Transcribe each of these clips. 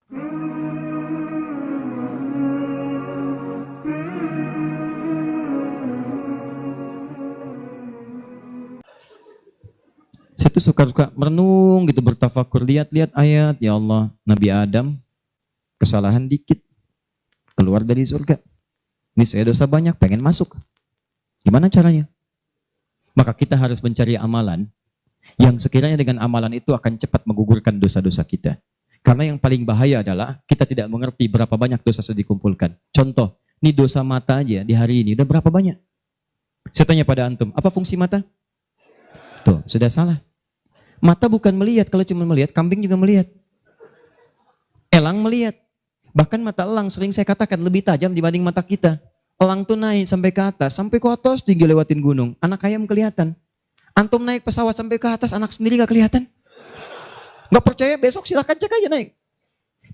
Saya tuh suka merenung gitu, bertafakur, lihat-lihat ayat, ya Allah, Nabi Adam kesalahan dikit, keluar dari surga. Ini saya dosa banyak, pengen masuk. Gimana caranya? Maka kita harus mencari amalan yang sekiranya dengan amalan itu akan cepat menggugurkan dosa-dosa kita. Karena yang paling bahaya adalah kita tidak mengerti berapa banyak dosa sudah dikumpulkan. Contoh, ini dosa mata aja di hari ini udah berapa banyak? Saya tanya pada antum, apa fungsi mata? Tuh, sudah salah. Mata bukan melihat, kalau cuma melihat, kambing juga melihat. Elang melihat. Bahkan mata elang sering saya katakan lebih tajam dibanding mata kita. Elang tuh naik sampai ke atas tinggi lewatin gunung. Anak ayam kelihatan. Antum naik pesawat sampai ke atas, anak sendiri gak kelihatan. Gak percaya besok silakan cek aja naik.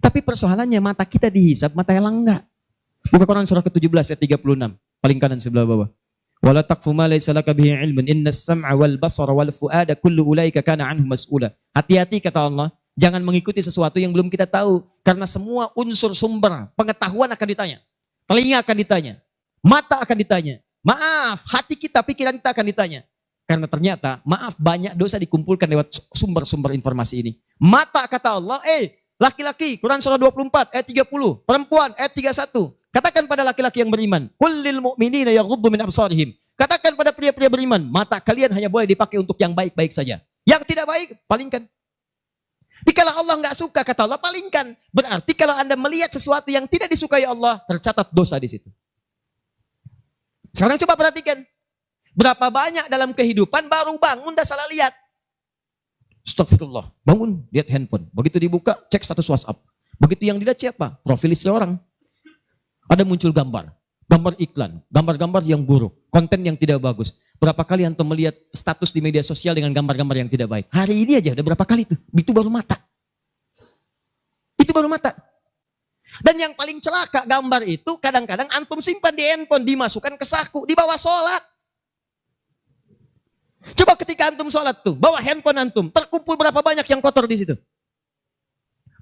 Tapi persoalannya mata kita dihisap, mata elang enggak. Buka Quran surah ke-17 ayat 36. Paling kanan sebelah bawah. Wala taqfu ma laysa laka bihi ilmun innas sam'a wal basara wal fuada kullu ulaika kana anhu mas'ula. Hati-hati kata Allah, jangan mengikuti sesuatu yang belum kita tahu karena semua unsur sumber pengetahuan akan ditanya. Telinga akan ditanya, mata akan ditanya. Maaf, hati kita, pikiran kita akan ditanya. Karena ternyata, maaf, banyak dosa dikumpulkan lewat sumber-sumber informasi ini. Mata kata Allah, laki-laki, Quran surah 24 ayat 30, perempuan ayat 31. Katakan pada laki-laki yang beriman, kullil mu'minina yaghuddu min absarihim. Katakan pada pria-pria beriman, mata kalian hanya boleh dipakai untuk yang baik-baik saja. Yang tidak baik, palingkan. Dikala Allah nggak suka, kata Allah, palingkan. Berarti kalau Anda melihat sesuatu yang tidak disukai Allah, tercatat dosa di situ. Sekarang coba perhatikan. Berapa banyak dalam kehidupan baru bangun dah salah lihat. Astagfirullah. Bangun, lihat handphone. Begitu dibuka, cek status WhatsApp. Begitu yang dilihat siapa? Profil istri orang. Ada muncul gambar iklan, gambar-gambar yang buruk, konten yang tidak bagus. Berapa kali antum melihat status di media sosial dengan gambar-gambar yang tidak baik? Hari ini aja udah berapa kali itu? Itu baru mata. Itu baru mata. Dan yang paling celaka gambar itu kadang-kadang antum simpan di handphone, dimasukkan ke saku, dibawa sholat. Coba ketika antum sholat tuh, bawa handphone antum, terkumpul berapa banyak yang kotor di situ?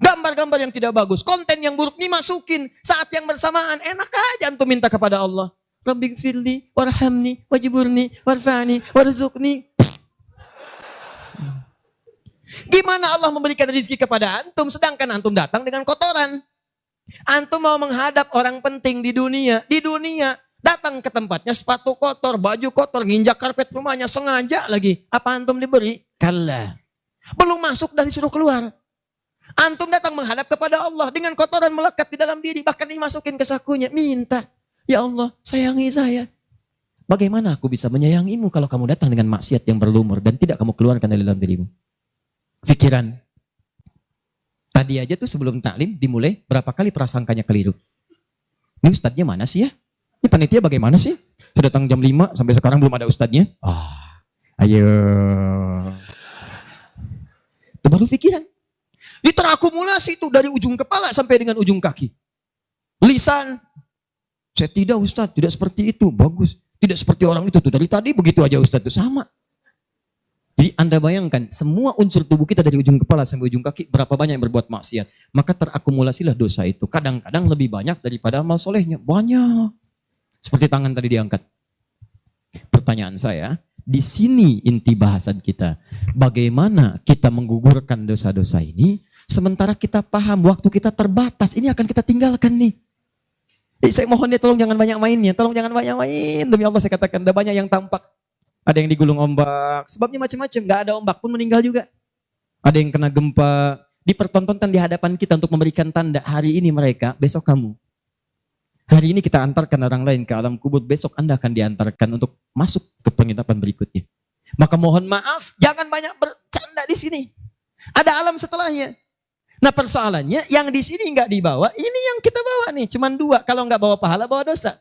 Gambar-gambar yang tidak bagus, konten yang buruk dimasukin saat yang bersamaan. Enak aja antum minta kepada Allah. Rabbighfirli, warhamni, wajiburni, warfani, warzuqni. Gimana Allah memberikan rezeki kepada antum sedangkan antum datang dengan kotoran? Antum mau menghadap orang penting di dunia datang ke tempatnya sepatu kotor, baju kotor, nginjak karpet rumahnya sengaja lagi. Apa antum diberi? Kalla. Belum masuk dah disuruh keluar. Antum datang menghadap kepada Allah dengan kotoran melekat di dalam diri, bahkan dimasukin ke sakunya, minta, ya Allah, sayangi saya. Bagaimana aku bisa menyayangimu kalau kamu datang dengan maksiat yang berlumur dan tidak kamu keluarkan dari dalam dirimu? Pikiran. Tadi aja tuh sebelum taklim dimulai, berapa kali prasangkanya keliru. Ini ustadznya mana sih ya? Ini panitia bagaimana sih? Sudah datang jam 5, sampai sekarang belum ada ustadznya. Ayo. Itu baru pikiran. Ini terakumulasi itu dari ujung kepala sampai dengan ujung kaki. Lisan. Saya tidak Ustadz, tidak seperti itu. Bagus. Tidak seperti orang itu tuh. Dari tadi begitu aja Ustadz itu sama. Jadi Anda bayangkan semua unsur tubuh kita dari ujung kepala sampai ujung kaki berapa banyak yang berbuat maksiat. Maka terakumulasilah dosa itu. Kadang-kadang lebih banyak daripada amal solehnya. Banyak. Seperti tangan tadi diangkat. Pertanyaan saya, di sini inti bahasan kita. Bagaimana kita menggugurkan dosa-dosa ini, sementara kita paham waktu kita terbatas, ini akan kita tinggalkan nih. Saya mohon ya tolong jangan banyak mainnya, tolong jangan banyak main. Demi Allah saya katakan, ada banyak yang tampak. Ada yang digulung ombak, sebabnya macam-macam, gak ada ombak pun meninggal juga. Ada yang kena gempa, dipertontonkan di hadapan kita untuk memberikan tanda, hari ini mereka, besok kamu. Hari ini kita antarkan orang lain ke alam kubur, besok Anda akan diantarkan untuk masuk ke penginapan berikutnya. Maka mohon maaf, jangan banyak bercanda di sini. Ada alam setelahnya. Nah persoalannya, yang di sini nggak dibawa, ini yang kita bawa nih, cuman 2. Kalau nggak bawa pahala, bawa dosa.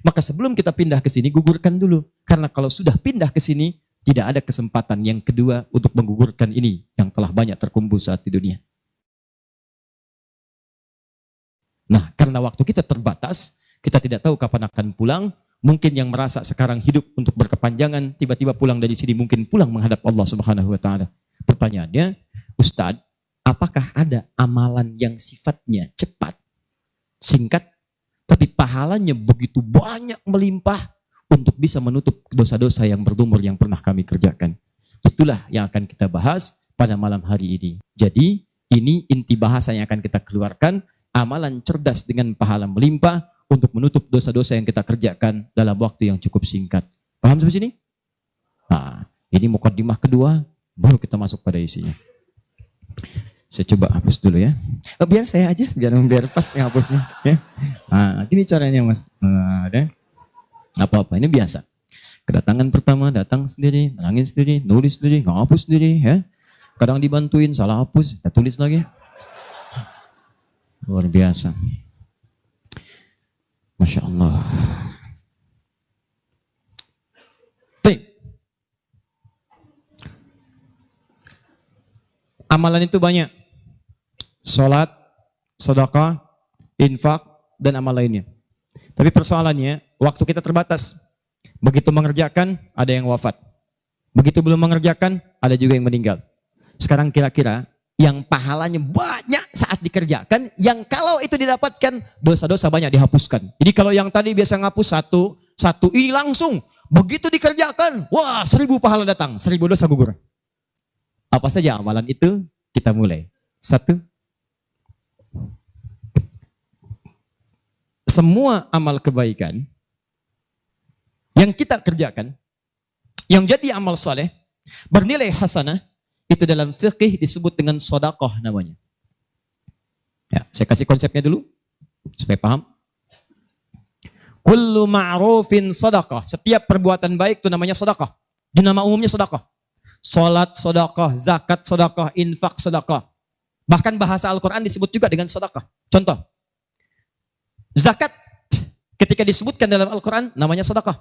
Maka sebelum kita pindah ke sini, gugurkan dulu. Karena kalau sudah pindah ke sini, tidak ada kesempatan yang kedua untuk menggugurkan ini yang telah banyak terkumpul saat di dunia. Nah, karena waktu kita terbatas, kita tidak tahu kapan akan pulang. Mungkin yang merasa sekarang hidup untuk berkepanjangan, tiba-tiba pulang dari sini, mungkin pulang menghadap Allah Subhanahu wa Ta'ala. Pertanyaannya, Ustadz, apakah ada amalan yang sifatnya cepat, singkat, tapi pahalanya begitu banyak melimpah untuk bisa menutup dosa-dosa yang berlumur yang pernah kami kerjakan. Itulah yang akan kita bahas pada malam hari ini. Jadi ini inti bahasa yang akan kita keluarkan, amalan cerdas dengan pahala melimpah untuk menutup dosa-dosa yang kita kerjakan dalam waktu yang cukup singkat. Paham sampai sini? Nah, ini mukadimah kedua, baru kita masuk pada isinya. Saya coba hapus dulu ya. Biar saya aja, biar pas ngapusnya. Ya. Nah, ini caranya mas. Nah, ada. Apa-apa, ini biasa. Kedatangan pertama, datang sendiri, nangin sendiri, nulis sendiri, ngapus sendiri. Ya. Kadang dibantuin, salah hapus, kita tulis lagi. Luar biasa. Masya Allah. Baik. Amalan itu banyak. Salat, sedekah, infak, dan amal lainnya. Tapi persoalannya, waktu kita terbatas. Begitu mengerjakan, ada yang wafat. Begitu belum mengerjakan, ada juga yang meninggal. Sekarang kira-kira, yang pahalanya banyak saat dikerjakan, yang kalau itu didapatkan, dosa-dosa banyak dihapuskan. Jadi kalau yang tadi biasa ngapus satu, ini langsung. Begitu dikerjakan, wah 1000 pahala datang, 1000 dosa gugur. Apa saja amalan itu? Kita mulai. 1. Semua amal kebaikan yang kita kerjakan, yang jadi amal saleh, bernilai hasanah, itu dalam fikih disebut dengan sedekah namanya. Ya, saya kasih konsepnya dulu supaya paham. Kullu ma'rufin sedekah. Setiap perbuatan baik itu namanya sedekah. Di nama umumnya sedekah. Salat sedekah, zakat sedekah, infak sedekah. Bahkan bahasa Al-Qur'an disebut juga dengan sedekah. Contoh. Zakat ketika disebutkan dalam Al-Qur'an namanya sedekah.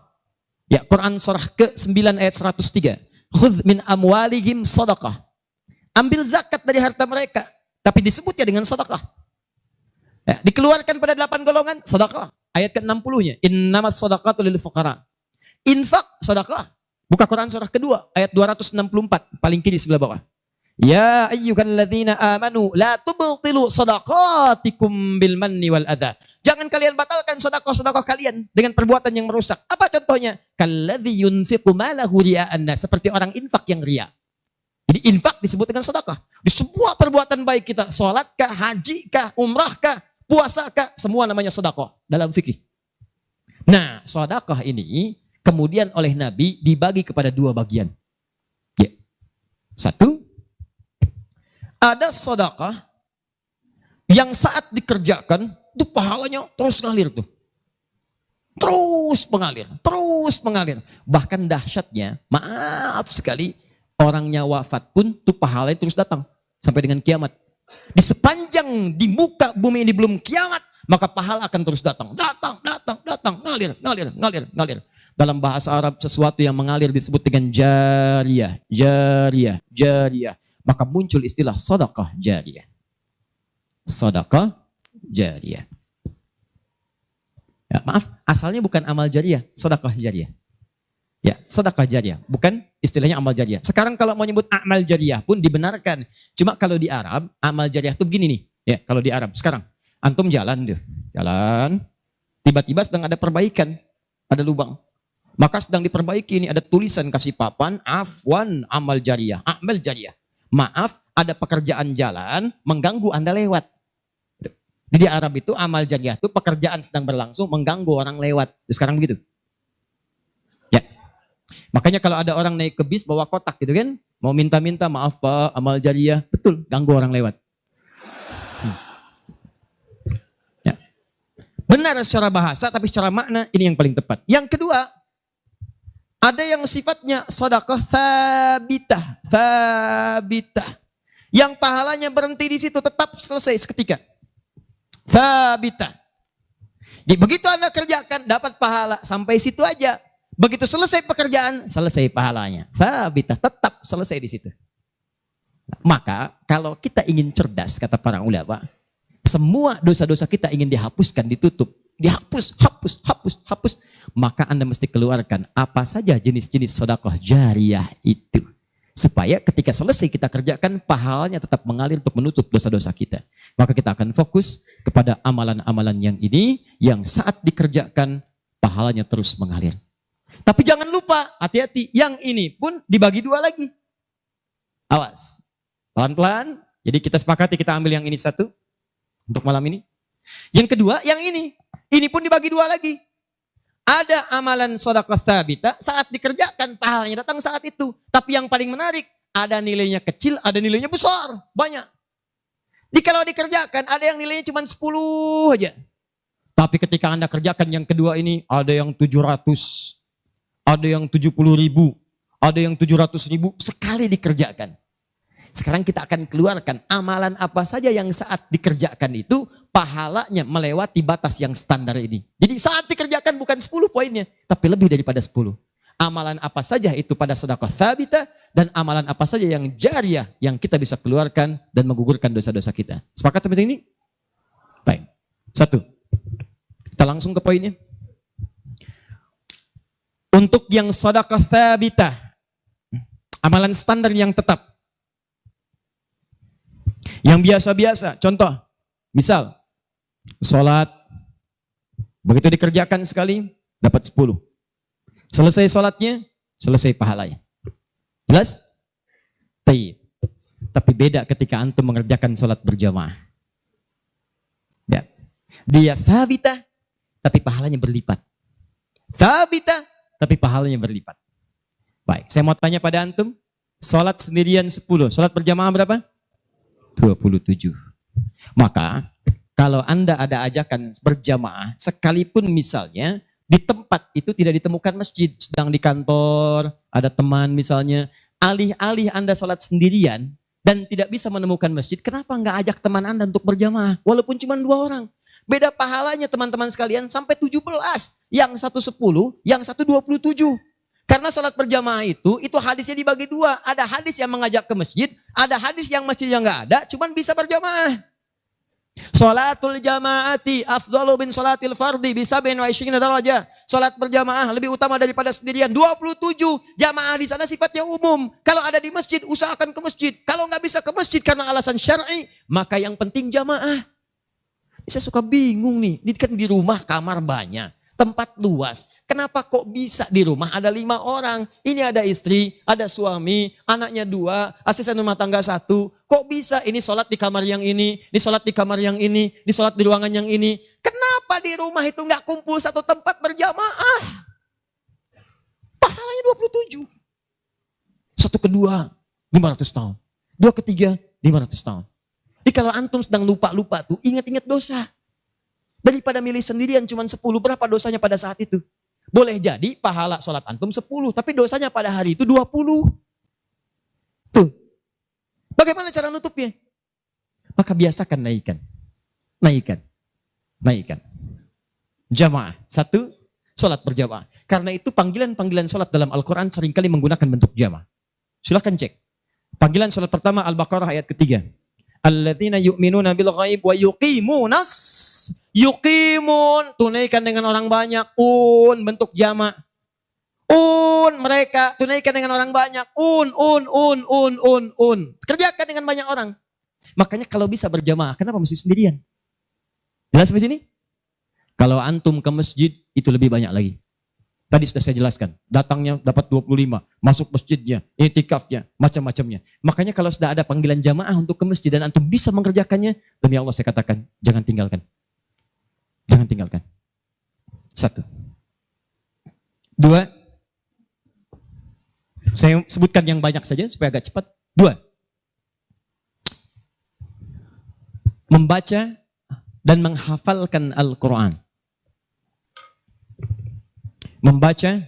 Ya, Quran surah ke-9 ayat 103. Khudz min amwalihim sedekah. Ambil zakat dari harta mereka, tapi disebutnya dengan sedekah. Ya, dikeluarkan pada 8 golongan sedekah. Ayat ke-60-nya, innamas shadaqatu lil fuqara. Infak sedekah. Buka Quran surah kedua ayat 264, paling kiri sebelah bawah. Ya ayyuhalladzina amanu la tubtilu shadaqatikum bil manni wal adza. Jangan kalian batalkan sedekah-sedekah kalian dengan perbuatan yang merusak. Apa contohnya? Kalladzi yunfiqu malahu ria'an nas, seperti orang infak yang ria. Jadi infak disebut dengan sedekah. Di semua perbuatan baik kita, salat kah, haji kah, umrah kah, puasa kah, semua namanya sedekah dalam fikih. Nah, sedekah ini kemudian oleh Nabi dibagi kepada 2 bagian. Ya. 1, ada sedekah yang saat dikerjakan itu pahalanya terus ngalir tuh. Terus mengalir. Bahkan dahsyatnya, maaf sekali, orangnya wafat pun tuh pahalanya terus datang sampai dengan kiamat. Di sepanjang di muka bumi ini belum kiamat, maka pahala akan terus datang, ngalir. Dalam bahasa Arab sesuatu yang mengalir disebut dengan jariyah. Maka muncul istilah sedekah jariyah. Sedekah jariyah. Ya, maaf, asalnya bukan amal jariyah, sedekah jariyah. Ya, sedekah jariyah, bukan istilahnya amal jariyah. Sekarang kalau mau nyebut amal jariyah pun dibenarkan. Cuma kalau di Arab, amal jariyah itu begini nih. Ya, kalau di Arab sekarang, antum jalan, tiba-tiba sedang ada perbaikan, ada lubang. Maka sedang diperbaiki ini ada tulisan kasih papan, afwan amal jariyah, amal jariyah. Maaf, ada pekerjaan jalan mengganggu Anda lewat. Di Arab itu amal jariyah itu pekerjaan sedang berlangsung mengganggu orang lewat. Sekarang begitu. Ya. Makanya kalau ada orang naik ke bis bawa kotak gitu kan, mau minta-minta maaf Pak, amal jariyah, betul, ganggu orang lewat. Ya. Benar secara bahasa, tapi secara makna ini yang paling tepat. Yang kedua, ada yang sifatnya sedekah thabitah. Yang pahalanya berhenti di situ, tetap selesai seketika. Thabitah. Jadi begitu Anda kerjakan, dapat pahala sampai situ aja. Begitu selesai pekerjaan, selesai pahalanya. Thabitah, tetap selesai di situ. Maka kalau kita ingin cerdas, kata para ulama, semua dosa-dosa kita ingin dihapuskan, ditutup. Dihapus, hapus. Maka Anda mesti keluarkan apa saja jenis-jenis sedekah jariyah itu. Supaya ketika selesai kita kerjakan, pahalanya tetap mengalir untuk menutup dosa-dosa kita. Maka kita akan fokus kepada amalan-amalan yang ini, yang saat dikerjakan, pahalanya terus mengalir. Tapi jangan lupa, hati-hati, yang ini pun dibagi dua lagi. Awas, pelan-pelan. Jadi kita sepakati, kita ambil yang ini satu, untuk malam ini. Yang kedua, yang ini pun dibagi dua lagi. Ada amalan sedekah tsabita, saat dikerjakan pahalanya datang saat itu. Tapi yang paling menarik, ada nilainya kecil, ada nilainya besar, banyak. Kalau dikerjakan ada yang nilainya cuma 10 aja. Tapi ketika Anda kerjakan yang kedua ini, ada yang 700, ada yang 70.000, ada yang 700.000 sekali dikerjakan. Sekarang kita akan keluarkan amalan apa saja yang saat dikerjakan itu pahalanya melewati batas yang standar ini. Jadi saat dikerjakan bukan 10 poinnya, tapi lebih daripada 10. Amalan apa saja itu pada sedekah tsabita, dan amalan apa saja yang jariyah yang kita bisa keluarkan dan menggugurkan dosa-dosa kita. Sepakat sampai sini? Baik. Satu. Kita langsung ke poinnya. Untuk yang sedekah tsabita, amalan standar yang tetap. Yang biasa-biasa, contoh, misal, sholat, begitu dikerjakan sekali, dapat 10. Selesai sholatnya, selesai pahalanya. Jelas? Tapi beda ketika antum mengerjakan sholat berjamaah. Ya. Dia tsabita, tapi pahalanya berlipat. Tsabita, tapi pahalanya berlipat. Baik, saya mau tanya pada antum, sholat sendirian 10, sholat berjamaah berapa? 27. Maka kalau Anda ada ajakan berjamaah, sekalipun misalnya di tempat itu tidak ditemukan masjid, sedang di kantor, ada teman misalnya, alih-alih Anda sholat sendirian dan tidak bisa menemukan masjid, kenapa nggak ajak teman Anda untuk berjamaah? Walaupun cuma 2 orang. Beda pahalanya teman-teman sekalian sampai 17. Yang satu 10, yang satu 27. Karena sholat berjamaah itu hadisnya dibagi 2. Ada hadis yang mengajak ke masjid, ada hadis yang masjidnya nggak ada, cuman bisa berjamaah. Sholatul jamaati afdalu min sholatil fardi bisa bin wa isyrina darajah. Sholat berjamaah lebih utama daripada sendirian. 27. Jamaah di sana sifatnya umum. Kalau ada di masjid, usahakan ke masjid. Kalau nggak bisa ke masjid karena alasan syar'i, maka yang penting jamaah. Saya suka bingung nih. Ini kan di rumah kamar banyak, tempat luas. Kenapa kok bisa di rumah ada 5 orang? Ini ada istri, ada suami, anaknya 2, asisten rumah tangga 1. Kok bisa ini sholat di kamar yang ini sholat di kamar yang ini sholat di ruangan yang ini? Kenapa di rumah itu nggak kumpul satu tempat berjamaah? Pahalanya 27. Satu kedua, 500 tahun. 2 ketiga, 500 tahun. Jadi kalau antum sedang lupa-lupa tuh, ingat-ingat dosa. Daripada milih sendirian cuma 10, berapa dosanya pada saat itu? Boleh jadi pahala sholat antum 10, tapi dosanya pada hari itu 20. Tuh. Bagaimana cara nutupnya? Maka biasakan naikkan. Jamaah. 1, sholat berjamaah. Karena itu panggilan-panggilan sholat dalam Al-Quran seringkali menggunakan bentuk jamaah. Silahkan cek. Panggilan sholat pertama Al-Baqarah ayat ketiga. Alladzina yu'minuna bil ghaib wa yuqimun, tunaikan dengan orang banyak, bentuk jamak. Mereka tunaikan dengan orang banyak, kerjakan dengan banyak orang. Makanya kalau bisa berjamaah, kenapa mesti sendirian? Jelas sampai sini? Kalau antum ke masjid itu lebih banyak lagi. Tadi sudah saya jelaskan, datangnya dapat 25, masuk masjidnya, i'tikafnya, macam-macamnya. Makanya kalau sudah ada panggilan jamaah untuk ke masjid dan antum bisa mengerjakannya, demi Allah saya katakan, jangan tinggalkan. Jangan tinggalkan. 1. 2. Saya sebutkan yang banyak saja supaya agak cepat. 2. Membaca dan menghafalkan Al-Quran. Membaca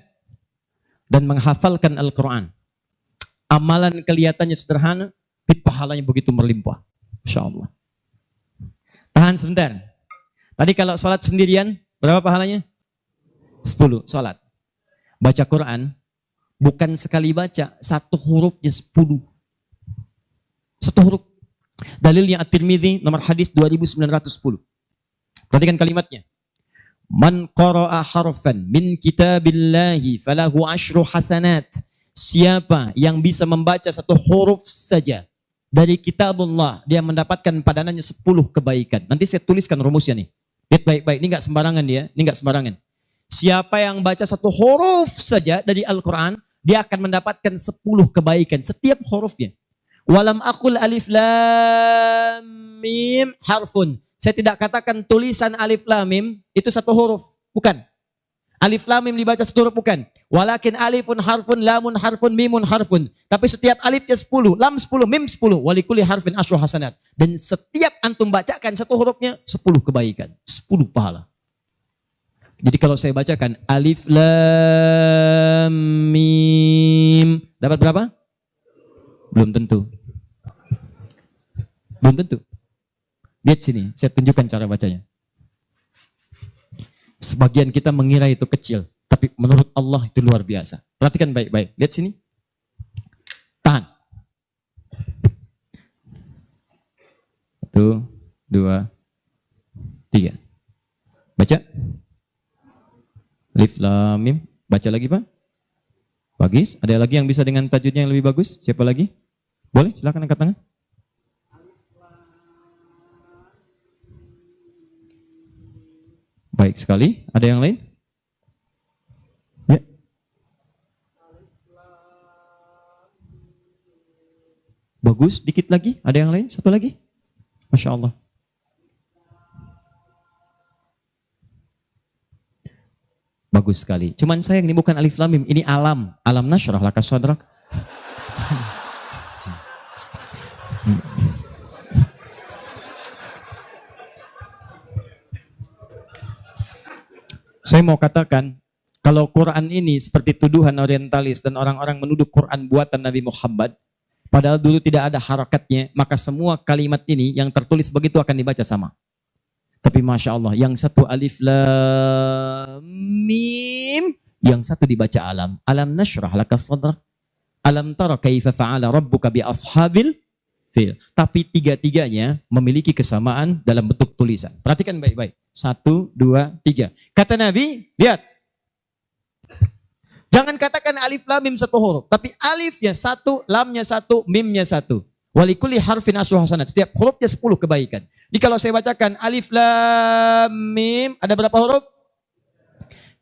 dan menghafalkan Al-Quran. Amalan kelihatannya sederhana, tapi pahalanya begitu berlimpah. Masya Allah. Tahan sebentar. Tadi kalau sholat sendirian, berapa pahalanya? 10 sholat. Baca Quran, bukan sekali baca, 1 hurufnya 10. 1 huruf. Dalilnya At-Tirmidzi nomor hadis 2910. Perhatikan kalimatnya. Man qara'a harfan min kitabillahi falahu 10 hasanat Siapa yang bisa membaca satu huruf saja dari kitabullah, dia mendapatkan padanannya 10 kebaikan. Nanti saya tuliskan rumusnya nih. Lihat baik-baik, ini nggak sembarangan dia, ini nggak sembarangan. Siapa yang baca satu huruf saja dari Al-Quran, dia akan mendapatkan 10 kebaikan setiap hurufnya. Walam aqul alif lam mim harfun. Saya tidak katakan tulisan alif lam mim itu satu huruf, bukan. Alif lam mim dibaca satu huruf, bukan. Walakin alifun harfun, lamun harfun, mimun harfun. Tapi setiap alifnya 10, lam 10, mim 10, walikuli harfin asyru hasanat. Dan setiap antum bacakan satu hurufnya 10 kebaikan, 10 pahala. Jadi kalau saya bacakan alif lam mim, dapat berapa? Belum tentu. Belum tentu. Lihat sini, saya tunjukkan cara bacanya. Sebagian kita mengira itu kecil, tapi menurut Allah itu luar biasa. Perhatikan baik-baik. Lihat sini. Tahan. 1, 2, 3. Baca. Alif lam mim. Baca lagi, Pak. Bagus. Ada lagi yang bisa dengan tajwidnya yang lebih bagus? Siapa lagi? Boleh, silakan angkat tangan. Baik sekali. Ada yang lain? Ya. Bagus. Dikit lagi. Ada yang lain? Satu lagi. Masya Allah. Bagus sekali. Cuman sayang ini bukan alif lam mim, ini alam. Alam nasyrah laka sadrak. Saya mau katakan, kalau Quran ini seperti tuduhan orientalis dan orang-orang menuduh Quran buatan Nabi Muhammad, padahal dulu tidak ada harakatnya, maka semua kalimat ini yang tertulis begitu akan dibaca sama. Tapi Masya Allah, yang satu alif lam mim, yang satu dibaca alam. Alam nasyrah laka sadrak. Alam tara kaifa fa'ala rabbuka bi ashabil fil. Tapi tiga-tiganya memiliki kesamaan dalam bentuk tulisan. Perhatikan baik-baik. 1, 2, 3. Kata Nabi, lihat. Jangan katakan alif lam mim satu huruf, tapi alifnya satu, lamnya satu, mimnya satu. Walikuli harfin asyru hasanat. Setiap hurufnya 10 kebaikan. Jadi kalau saya bacakan alif lam mim, ada berapa huruf?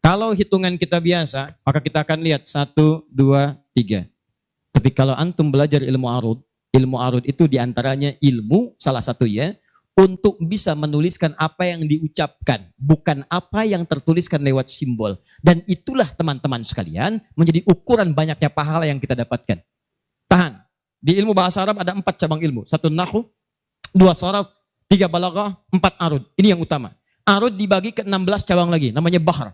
Kalau hitungan kita biasa, maka kita akan lihat 1, 2, 3. Tapi kalau antum belajar ilmu arud itu diantaranya ilmu salah satu ya, untuk bisa menuliskan apa yang diucapkan, bukan apa yang tertuliskan lewat simbol. Dan itulah teman-teman sekalian menjadi ukuran banyaknya pahala yang kita dapatkan. Tahan. Di ilmu bahasa Arab ada 4 cabang ilmu. 1 nahwu, 2 sharaf, 3 balaghah, 4 arud. Ini yang utama. Arud dibagi ke 16 cabang lagi, namanya bahar.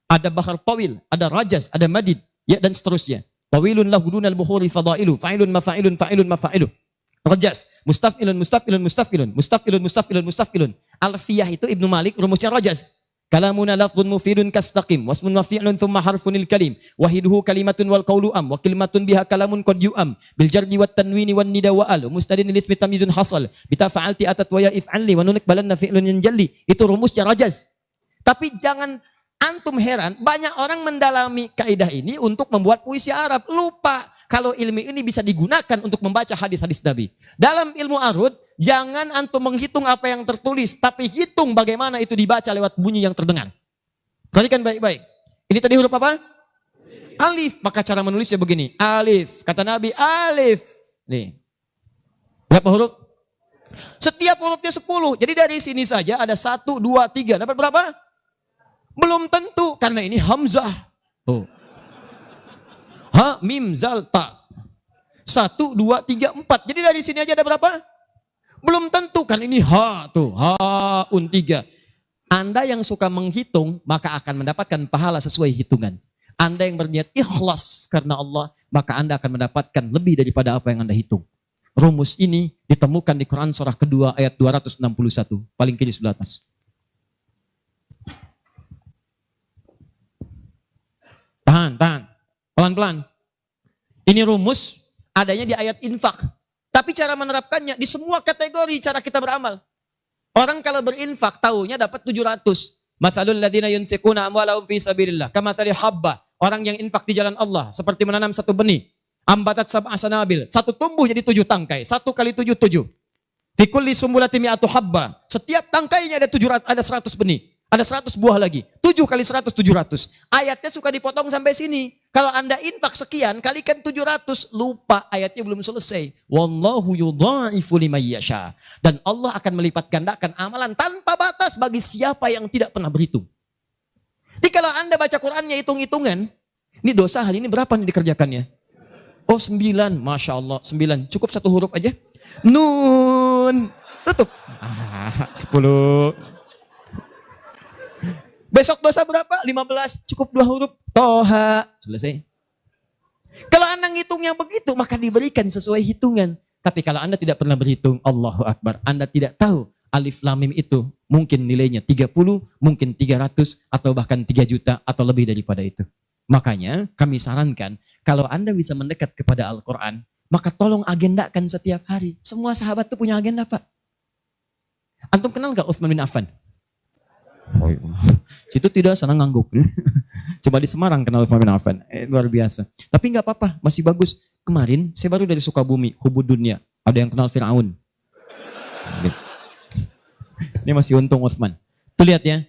Ada bahar tawil, ada rajaz, ada madid, ya dan seterusnya. Tawilun lahu dunal bukhuri fadailu, fa'ilun mafa'ilun, fa'ilun mafa'ilu. Rajas, mustafilun, mustafilun, mustafilun, mustafilun, mustafilun, mustafilun. Alfiyah itu Ibnu Malik rumusnya rajas. Kalamuna lafdhun mufidun kastaqim, wasmun mafi'lun thumma harfunil kalim, wahiduhu kalimatun wal qawlu am, wa kalimatun biha kalamun qad yu'am, bil jardi wat tanwini wan nida wa al, mustadin ismi tamyizun hasal, bita fa'alti atat wa ya if'anli, wa nunik balanna fi'lun yanjalli. Itu rumusnya rajas. Tapi jangan antum heran, banyak orang mendalami kaidah ini untuk membuat puisi Arab. Lupa kalau ilmu ini bisa digunakan untuk membaca hadis-hadis Nabi. Dalam ilmu arud, jangan antum menghitung apa yang tertulis, tapi hitung bagaimana itu dibaca lewat bunyi yang terdengar. Perhatikan baik-baik. Ini tadi huruf apa? Alif. Maka cara menulisnya begini. Alif. Kata Nabi, alif. Nih. Berapa huruf? Setiap hurufnya 10. Jadi dari sini saja ada 1, 2, 3. Dapat berapa? Belum tentu. Karena ini hamzah. Oh. Ha, mim, zal, ta. 1, 2, 3, 4. Jadi dari sini aja ada berapa? Belum tentu. Kan ini ha tuh. Ha-un 3. Anda yang suka menghitung, maka akan mendapatkan pahala sesuai hitungan. Anda yang berniat ikhlas karena Allah, maka Anda akan mendapatkan lebih daripada apa yang Anda hitung. Rumus ini ditemukan di Quran surah kedua ayat 261. Paling kiri sebelah atas. Tahan, tahan. Pelan-pelan. Ini rumus adanya di ayat infak. Tapi cara menerapkannya di semua kategori cara kita beramal. Orang kalau berinfak tahunya dapat 700. Mathalul ladzina yunfiquna amwalahum fi sabilillah kamathali habba. Orang yang infak di jalan Allah seperti menanam satu benih. Ambatat sab'a sanabil. Satu tumbuh jadi 7 tangkai. 1 kali 7, 7. Fi kulli sumbulatin mi'atu habba. Setiap tangkainya ada 100 benih. Ada 100 buah lagi. 7 kali 100, 700. Ayatnya suka dipotong sampai sini. Kalau Anda infak sekian, kalikan 700. Lupa, ayatnya belum selesai. Wallahu yudha'ifu liman yasha. Dan Allah akan melipat gandakan amalan tanpa batas bagi siapa yang tidak pernah berhitung. Jadi kalau Anda baca Qur'annya hitung-hitungan, ini dosa hari ini berapa nih dikerjakannya? Oh 9, Masya Allah 9. Cukup 1 huruf aja. Nun. Tutup. 10. Besok dosa berapa? 15. Cukup 2 huruf. Toha. Selesai. Kalau Anda ngitungnya begitu, maka diberikan sesuai hitungan. Tapi kalau Anda tidak pernah berhitung, Allahu Akbar. Anda tidak tahu alif lam mim itu mungkin nilainya 30, mungkin 300, atau bahkan 3 juta, atau lebih daripada itu. Makanya kami sarankan, kalau Anda bisa mendekat kepada Al-Quran, maka tolong agendakan setiap hari. Semua sahabat itu punya agenda, Pak. Antum kenal gak Utsman bin Affan? Oh, situ tidak senang ngangguk. Coba di Semarang kenal Utsman bin Affan. Luar biasa. Tapi nggak apa-apa, masih bagus. Kemarin saya baru dari Sukabumi, Hubud Dunia. Ada yang kenal Fir'aun. Ini masih untung Utsman. Tuh lihat ya.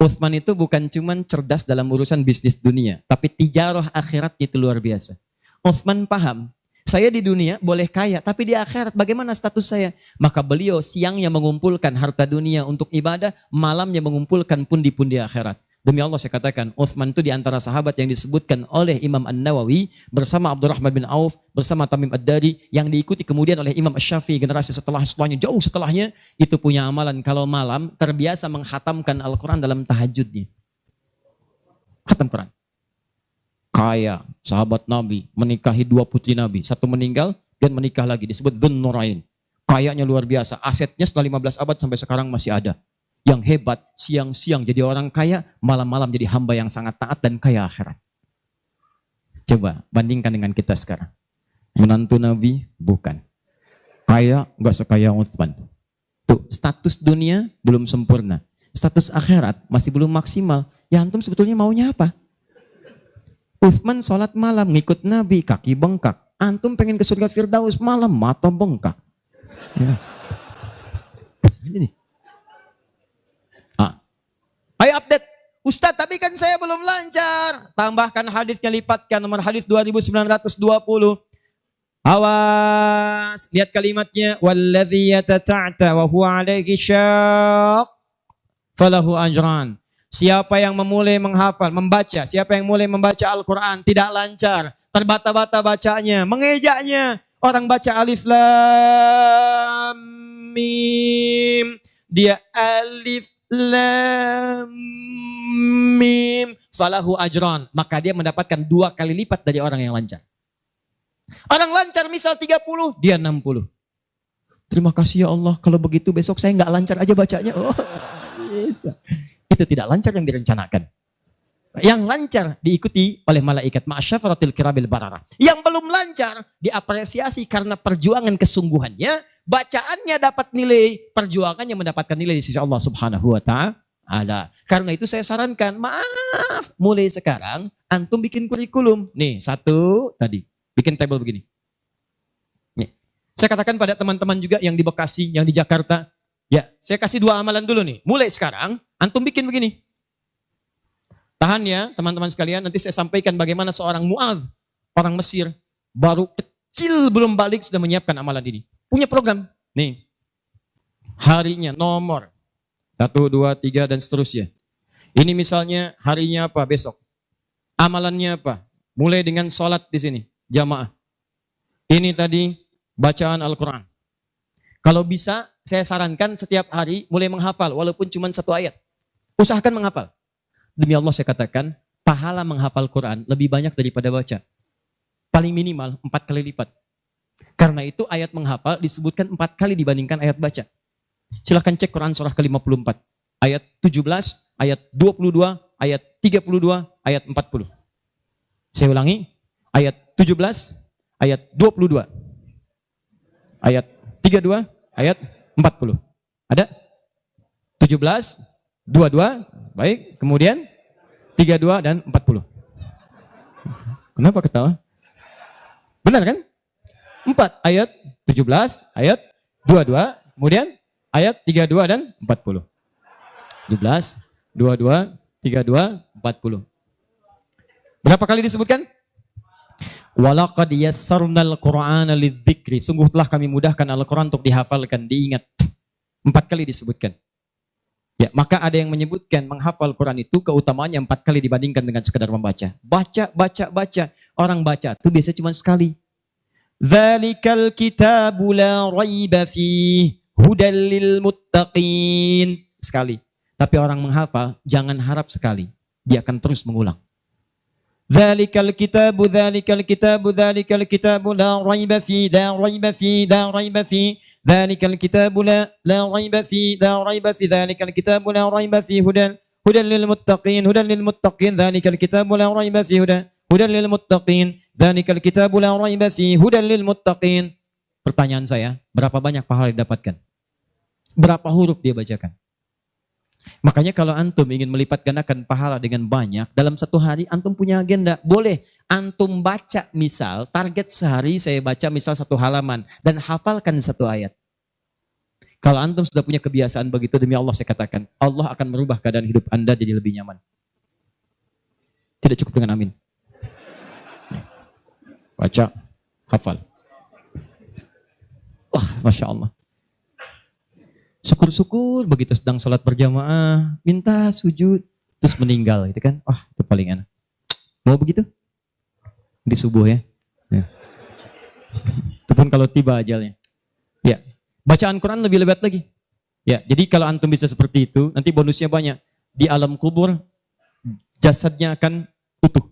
Utsman itu bukan cuman cerdas dalam urusan bisnis dunia, tapi tijarah akhirat itu luar biasa. Utsman paham, saya di dunia boleh kaya, tapi di akhirat bagaimana status saya? Maka beliau siangnya mengumpulkan harta dunia untuk ibadah, malamnya mengumpulkan pundi-pundi akhirat. Demi Allah saya katakan, Utsman itu di antara sahabat yang disebutkan oleh Imam An-Nawawi bersama Abdurrahman bin Auf, bersama Tamim Ad-Dari, yang diikuti kemudian oleh Imam Asy-Syafi'i generasi setelahnya, jauh setelahnya, itu punya amalan kalau malam terbiasa menghatamkan Al-Quran dalam tahajudnya. Khatam Quran. Kaya, sahabat Nabi, menikahi 2 putri Nabi, 1 meninggal dan menikah lagi, disebut Dzun Nurain. Kayanya luar biasa, asetnya setelah 15 abad sampai sekarang masih ada. Yang hebat, siang-siang jadi orang kaya, malam-malam jadi hamba yang sangat taat dan kaya akhirat. Coba bandingkan dengan kita sekarang. Menantu Nabi, bukan. Kaya, enggak sekaya Utsman. Tuh, status dunia belum sempurna. Status akhirat masih belum maksimal. Ya antum sebetulnya maunya apa? Utsman sholat malam, ngikut Nabi, kaki bengkak. Antum pengen ke surga Firdaus malam, mata bengkak. Ya. Ini nih. Ayo update. Ustadz, tapi kan saya belum lancar. Tambahkan hadisnya, lipatkan nomor hadis 2920. Awas, lihat kalimatnya. Walladzi yatata'ta wa huwa 'alaihi syaq falahu ajran. Siapa yang memulai menghafal, membaca, siapa yang mulai membaca Al-Quran tidak lancar, terbata-bata bacanya, mengejaknya. Orang baca alif lam mim, dia alif lam mim falahu ajran, maka dia mendapatkan 2 kali lipat dari orang yang lancar. Orang lancar misal 30, dia 60. Terima kasih ya Allah, kalau begitu besok saya nggak lancar aja bacanya. Oh, bisa. Itu tidak lancar yang direncanakan. Yang lancar diikuti oleh malaikat ma'asyafaratil kirabil bararah. Yang belum lancar diapresiasi karena perjuangan kesungguhannya, bacaannya dapat nilai, perjuangannya mendapatkan nilai di sisi Allah Subhanahu wa ta'ala. Karena itu saya sarankan, maaf, mulai sekarang antum bikin kurikulum. Nih, 1 tadi, bikin tabel begini. Nih, saya katakan pada teman-teman juga yang di Bekasi, yang di Jakarta, ya, saya kasih 2 amalan dulu nih. Mulai sekarang, antum bikin begini. Tahan ya teman-teman sekalian, nanti saya sampaikan bagaimana seorang Mu'adz, orang Mesir, baru kecil belum balik sudah menyiapkan amalan ini. Punya program. Nih, harinya nomor 1, 2, 3 dan seterusnya. Ini misalnya harinya apa besok. Amalannya apa? Mulai dengan sholat di sini, jamaah. Ini tadi bacaan Al-Quran. Kalau bisa, saya sarankan setiap hari mulai menghafal, walaupun cuma 1 ayat. Usahakan menghafal. Demi Allah saya katakan, pahala menghafal Quran lebih banyak daripada baca. Paling minimal 4 kali lipat. Karena itu ayat menghafal disebutkan 4 kali dibandingkan ayat baca. Silahkan cek Quran surah ke-54. Ayat 17, ayat 22, ayat 32, ayat 40. Saya ulangi, ayat 17, ayat 22, ayat 32, ayat 40. Ada? 17, 22, baik. Kemudian 32 dan 40. Kenapa ketawa? Benar kan? 4 ayat 17, ayat 22, kemudian ayat 32 dan 40. 17, 22, 32, 40. Berapa kali disebutkan? Walaqad yassarnal Qur'ana lidzikri. Sungguh telah kami mudahkan Al-Qur'an untuk dihafalkan, diingat. 4 kali disebutkan. Ya, maka ada yang menyebutkan menghafal Quran itu keutamaannya 4 kali dibandingkan dengan sekadar membaca. Baca. Orang baca itu biasanya cuma sekali. Dzalikal kitabu la raiba fihi hudal lil muttaqin. Sekali. Tapi orang menghafal jangan harap sekali. Dia akan terus mengulang. Dzalikal kitabu la raiba fihi la raiba fihi. Dzalikal kitabu la raiba fihi dzalikal kitabu la raiba fihi hudan lil muttaqin dzalikal kitabu la raiba fihi hudan lil muttaqin dzalikal kitabu la raiba fihi hudan lil muttaqin. Pertanyaan saya, berapa banyak pahala didapatkan? Berapa huruf dia bacakan? Makanya kalau antum ingin melipat gandakan pahala dengan banyak, dalam satu hari antum punya agenda. Boleh antum baca, misal target sehari saya baca misal 1 halaman dan hafalkan 1 ayat. Kalau antum sudah punya kebiasaan begitu, demi Allah saya katakan, Allah akan merubah keadaan hidup anda jadi lebih nyaman. Tidak cukup dengan amin. Baca, hafal. Wah, Masya Allah. Syukur-syukur begitu sedang sholat berjamaah, minta sujud, terus meninggal, gitu kan? Wah, itu paling enak. Mau begitu? Di subuh ya. Itu pun kalau tiba ajalnya. Ya, bacaan Quran lebih lebat lagi. Ya, jadi kalau antum bisa seperti itu, nanti bonusnya banyak. Di alam kubur, jasadnya akan utuh.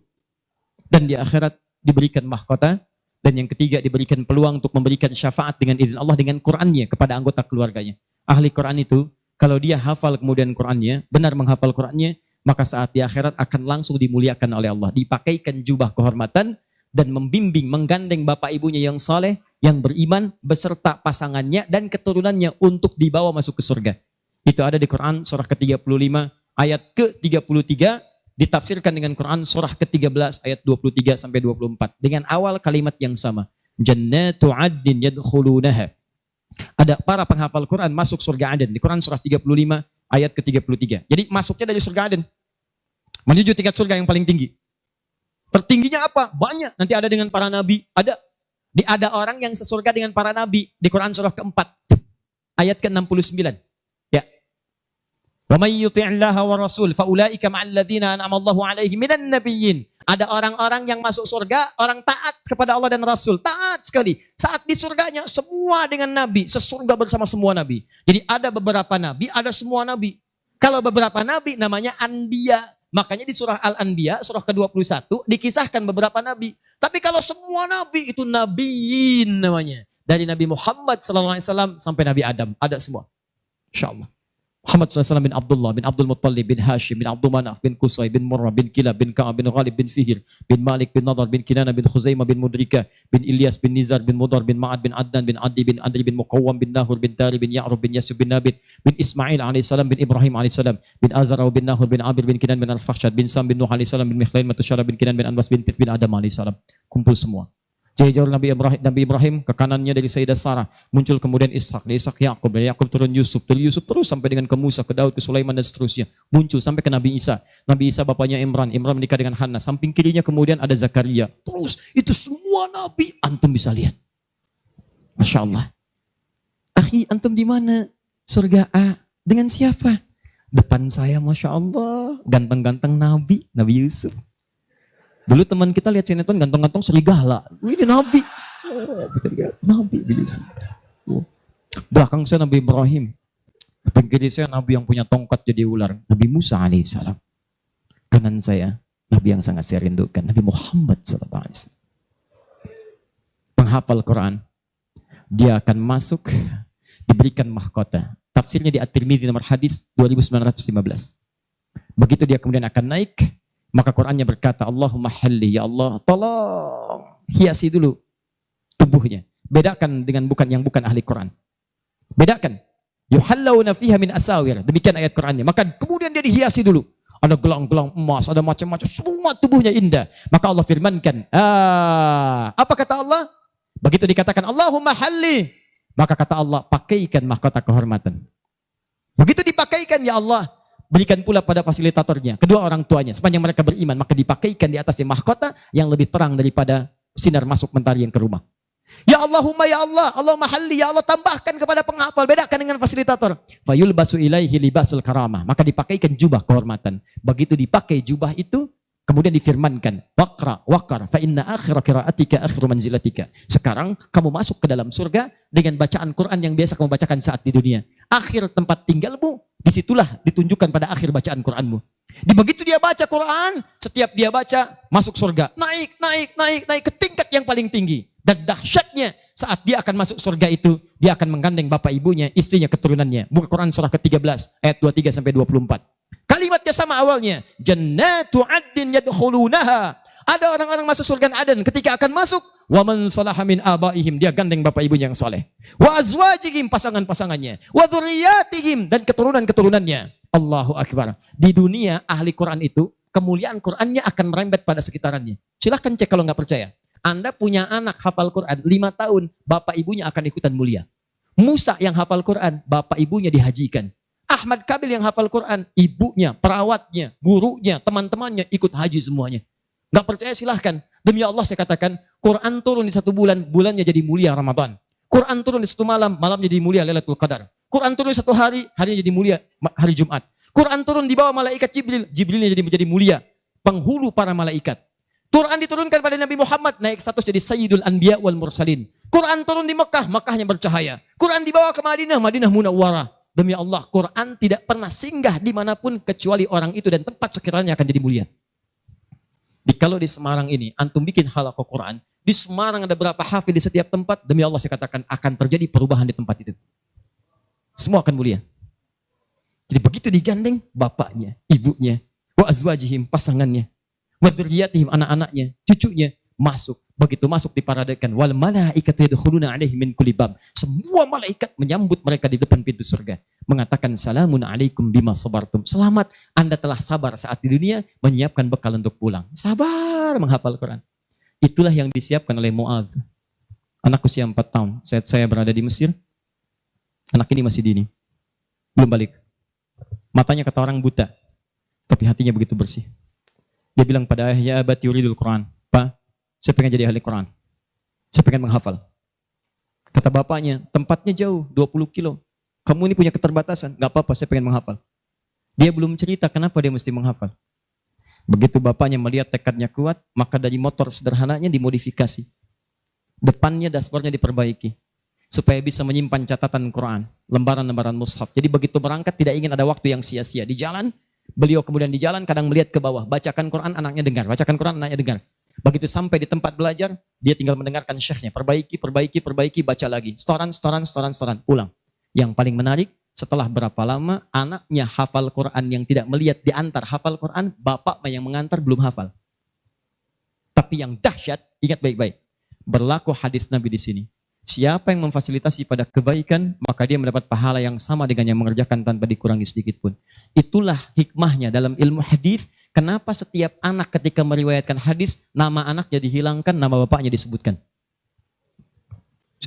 Dan di akhirat diberikan mahkota. Dan yang ketiga diberikan peluang untuk memberikan syafaat dengan izin Allah dengan Qurannya kepada anggota keluarganya. Ahli Quran itu, kalau dia hafal kemudian Qurannya, benar menghafal Qurannya, maka saat di akhirat akan langsung dimuliakan oleh Allah. Dipakaikan jubah kehormatan dan membimbing, menggandeng bapak ibunya yang saleh, yang beriman, beserta pasangannya dan keturunannya untuk dibawa masuk ke surga. Itu ada di Quran surah ke-35 ayat ke-33, ditafsirkan dengan Quran surah ke-13 ayat 23 sampai 24 dengan awal kalimat yang sama. Jannatu 'adnin yadkhulunaha. Ada para penghafal Quran masuk surga Aden di Quran surah 35 ayat ke-33. Jadi masuknya dari surga Aden menuju tingkat surga yang paling tinggi. Tertingginya apa? Banyak. Nanti ada dengan para nabi, ada orang yang sesurga dengan para nabi di Quran surah keempat ayat ke-69. Ya. Wa may yuti'illaha wa rasul fa ulaika ma'al ladzina an'ama Allahu 'alaihim minan nabiyyin. Ada orang-orang yang masuk surga, orang taat kepada Allah dan Rasul. Taat sekali. Saat di surganya, semua dengan Nabi. Sesurga bersama semua Nabi. Jadi ada beberapa Nabi, ada semua Nabi. Kalau beberapa Nabi namanya Anbiya. Makanya di surah Al-Anbiya, surah ke-21, dikisahkan beberapa Nabi. Tapi kalau semua Nabi, itu Nabiin namanya. Dari Nabi Muhammad SAW sampai Nabi Adam. Ada semua. InsyaAllah. Muhammad SAW bin Abdullah, bin Abdul Muttalib, bin Hashim, bin Abdul Manaf, bin Qusay, bin Murrah, bin Kilab, bin Ka'ab, bin Ghalib, bin Fihir, bin Malik, bin Nadar, bin Kinana, bin Khuzaimah, bin Mudrika, bin Ilyas, bin Nizar, bin Mudar, bin Ma'ad, bin Adnan, bin Adi, bin Adri, bin Muqawwam, bin Nahur, bin Tari, bin Ya'rub, bin Yasub, bin Nabit, bin Ismail AS, bin Ibrahim AS, bin Azara, bin Nahur, bin Abir, bin Kinan, bin Al-Fakhshad, bin Sam, bin Nuh AS, bin Mikhlain, Matusyara, bin Kinan, bin Anwas, bin Tith, bin Adam AS. Kumpul semua. Jauh Nabi Ibrahim ke kanannya dari Sayyidah Sarah, muncul kemudian Ishak, dari Ishak Yakub, dari Yakub turun Yusuf, dari Yusuf terus sampai dengan ke Musa, ke Daud, ke Sulaiman dan seterusnya, muncul sampai ke Nabi Isa. Nabi Isa bapaknya Imran menikah dengan Hannah, samping kirinya kemudian ada Zakaria. Terus itu semua nabi antum bisa lihat. Masya Allah. Akhi, antum di mana? Surga A dengan siapa? Depan saya, Masya Allah, ganteng-ganteng Nabi Yusuf. Dulu teman kita lihat sinetron ganteng-ganteng serigala. Ini Nabi. Oh, kita lihat Nabi Yusuf. Oh. Belakang saya Nabi Ibrahim. Pinggir saya Nabi yang punya tongkat jadi ular. Nabi Musa alaihissalam. Kanan saya Nabi yang sangat saya rindukan. Nabi Muhammad sallallahu alaihi wasallam. Penghafal Quran. Dia akan masuk, diberikan mahkota. Tafsirnya di At-Tirmidzi nomor hadis 2915. Begitu dia kemudian akan naik, maka Qurannya berkata, Allahumma halli, ya Allah, tolong hiasi dulu tubuhnya. Bedakan dengan yang bukan ahli Quran. Bedakan. Yuhallawna fiha min asawir. Demikian ayat Qurannya. Maka kemudian dia dihiasi dulu. ada gelang-gelang emas, ada macam-macam, semua tubuhnya indah. Maka Allah firmankan, apa kata Allah? Begitu dikatakan Allahumma halli, maka kata Allah, pakaikan mahkota kehormatan. Begitu dipakaikan, ya Allah, berikan pula pada fasilitatornya, kedua orang tuanya, sepanjang mereka beriman, maka dipakaikan di atasnya mahkota yang lebih terang daripada sinar masuk mentari yang ke rumah. Ya Allahumma ya Allah, Allahumma halli, ya Allah tambahkan kepada penghafal, bedakan dengan fasilitator. Fayulbasu ilaihi libasul karamah, maka dipakaikan jubah kehormatan. Begitu dipakai jubah itu, kemudian difirmankan, waqar, fa inna akhira qiraatika akhiru manzilatika. Sekarang kamu masuk ke dalam surga dengan bacaan Quran yang biasa kamu bacakan saat di dunia. Akhir tempat tinggalmu, disitulah ditunjukkan pada akhir bacaan Quranmu. Di begitu dia baca Quran, setiap dia baca masuk surga, naik ke tingkat yang paling tinggi. Dan dahsyatnya saat dia akan masuk surga itu, dia akan menggandeng bapak ibunya, istrinya, keturunannya. Buka Quran surah ke-13 ayat 23 sampai 24. Kalimatnya sama awalnya, jannatu addin yadkhulunaha. Ada orang-orang masuk surga Aden, ketika akan masuk, wa man salaha min abaihim, dia gandeng bapak ibunya yang saleh. Wa azwajihim, pasangan-pasangannya, wa dzurriyyatihim, dan keturunan-keturunannya. Allahu akbar. Di dunia ahli Quran itu kemuliaan Qurannya akan merembet pada sekitarannya. Silahkan cek kalau nggak percaya. Anda punya anak hafal Quran 5 tahun, bapak ibunya akan ikutan mulia. Musa yang hafal Quran, bapak ibunya dihajikan. Ahmad Kabil yang hafal Quran, ibunya, perawatnya, gurunya, teman-temannya ikut haji semuanya. Nggak percaya silahkan. Demi Allah saya katakan, Quran turun di 1 bulan, bulannya jadi mulia Ramadan. Quran turun di 1 malam, malamnya jadi mulia Lailatul Qadar. Quran turun di 1 hari, harinya jadi mulia hari Jumat. Quran turun di bawah malaikat Jibril, Jibrilnya jadi menjadi mulia, penghulu para malaikat. Quran diturunkan pada Nabi Muhammad, naik status jadi Sayyidul Anbiya wal Mursalin. Quran turun di Mekah, Mekahnya bercahaya. Quran dibawa ke Madinah, Madinah Munawwarah. Demi Allah, Quran tidak pernah singgah dimanapun kecuali orang itu dan tempat sekiranya akan jadi mulia. Kalau di Semarang ini, antum bikin halaqah Quran, di Semarang ada berapa hafid di setiap tempat, demi Allah saya katakan akan terjadi perubahan di tempat itu. Semua akan mulia. Jadi begitu digandeng, bapaknya, ibunya, wa azwajihim, pasangannya, wa dzurriyyatihim, anak-anaknya, cucunya, masuk. Begitu masuk diparadakan, wal malaikatu yadkhuluna alaihim min kulli bab. Semua malaikat menyambut mereka di depan pintu surga, mengatakan salamun alaikum bima sabartum. Selamat, Anda telah sabar saat di dunia, menyiapkan bekal untuk pulang. Sabar menghafal Quran. Itulah yang disiapkan oleh Muadz. Anak usia 4 tahun, saat saya berada di Mesir, anak ini masih dini, belum balik. Matanya kata orang buta, tapi hatinya begitu bersih. Dia bilang pada ayahnya, abati yuridul Quran. Pak, saya pengen jadi ahli Quran. Saya pengen menghafal. Kata bapaknya, tempatnya jauh, 20 kilo. Kamu ini punya keterbatasan. Gak apa-apa, saya pengen menghafal. Dia belum cerita kenapa dia mesti menghafal. Begitu bapaknya melihat tekadnya kuat, maka dari motor sederhananya dimodifikasi. Depannya dashboardnya diperbaiki. Supaya bisa menyimpan catatan Quran, lembaran-lembaran mushaf. Jadi begitu berangkat tidak ingin ada waktu yang sia-sia. Di jalan, beliau kemudian di jalan kadang melihat ke bawah. Bacakan Quran, anaknya dengar. Bacakan Quran, anaknya dengar. Begitu sampai di tempat belajar, dia tinggal mendengarkan syekhnya. Perbaiki, baca lagi. Setoran, pulang. Yang paling menarik, setelah berapa lama, anaknya hafal Quran yang tidak melihat diantar hafal Quran, bapak yang mengantar belum hafal. Tapi yang dahsyat, ingat baik-baik. Berlaku hadis Nabi di sini. Siapa yang memfasilitasi pada kebaikan, maka dia mendapat pahala yang sama dengan yang mengerjakan tanpa dikurangi sedikit pun. Itulah hikmahnya dalam ilmu hadis. Kenapa setiap anak ketika meriwayatkan hadis, nama anaknya dihilangkan, nama bapaknya disebutkan.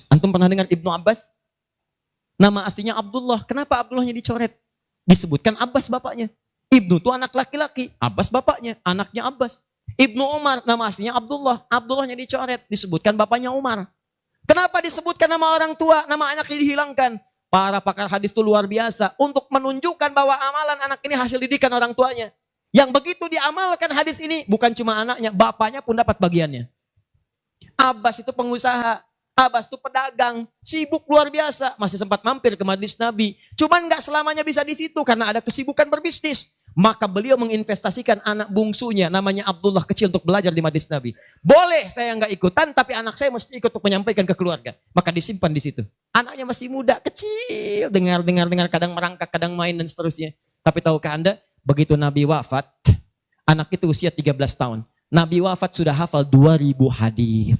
Antum pernah dengar Ibnu Abbas? Nama aslinya Abdullah. Kenapa Abdullahnya dicoret? Disebutkan Abbas bapaknya. Ibnu itu anak laki-laki, Abbas bapaknya, anaknya Abbas. Ibnu Umar, nama aslinya Abdullah. Abdullahnya dicoret, disebutkan bapaknya Umar. Kenapa disebutkan nama orang tua, nama anaknya dihilangkan? Para pakar hadis itu luar biasa untuk menunjukkan bahwa amalan anak ini hasil didikan orang tuanya. Yang begitu diamalkan hadis ini, bukan cuma anaknya, bapaknya pun dapat bagiannya. Abbas itu pengusaha, Abbas itu pedagang, sibuk luar biasa, masih sempat mampir ke majelis Nabi. Cuman nggak selamanya bisa di situ karena ada kesibukan berbisnis. Maka beliau menginvestasikan anak bungsunya, namanya Abdullah kecil, untuk belajar di majelis Nabi. Boleh saya nggak ikutan, tapi anak saya mesti ikut untuk menyampaikan ke keluarga. Maka disimpan di situ. Anaknya masih muda, kecil, dengar, kadang merangkak, kadang main dan seterusnya. Tapi tahukah Anda, begitu Nabi wafat, anak itu usia 13 tahun. Nabi wafat sudah hafal 2000 hadis.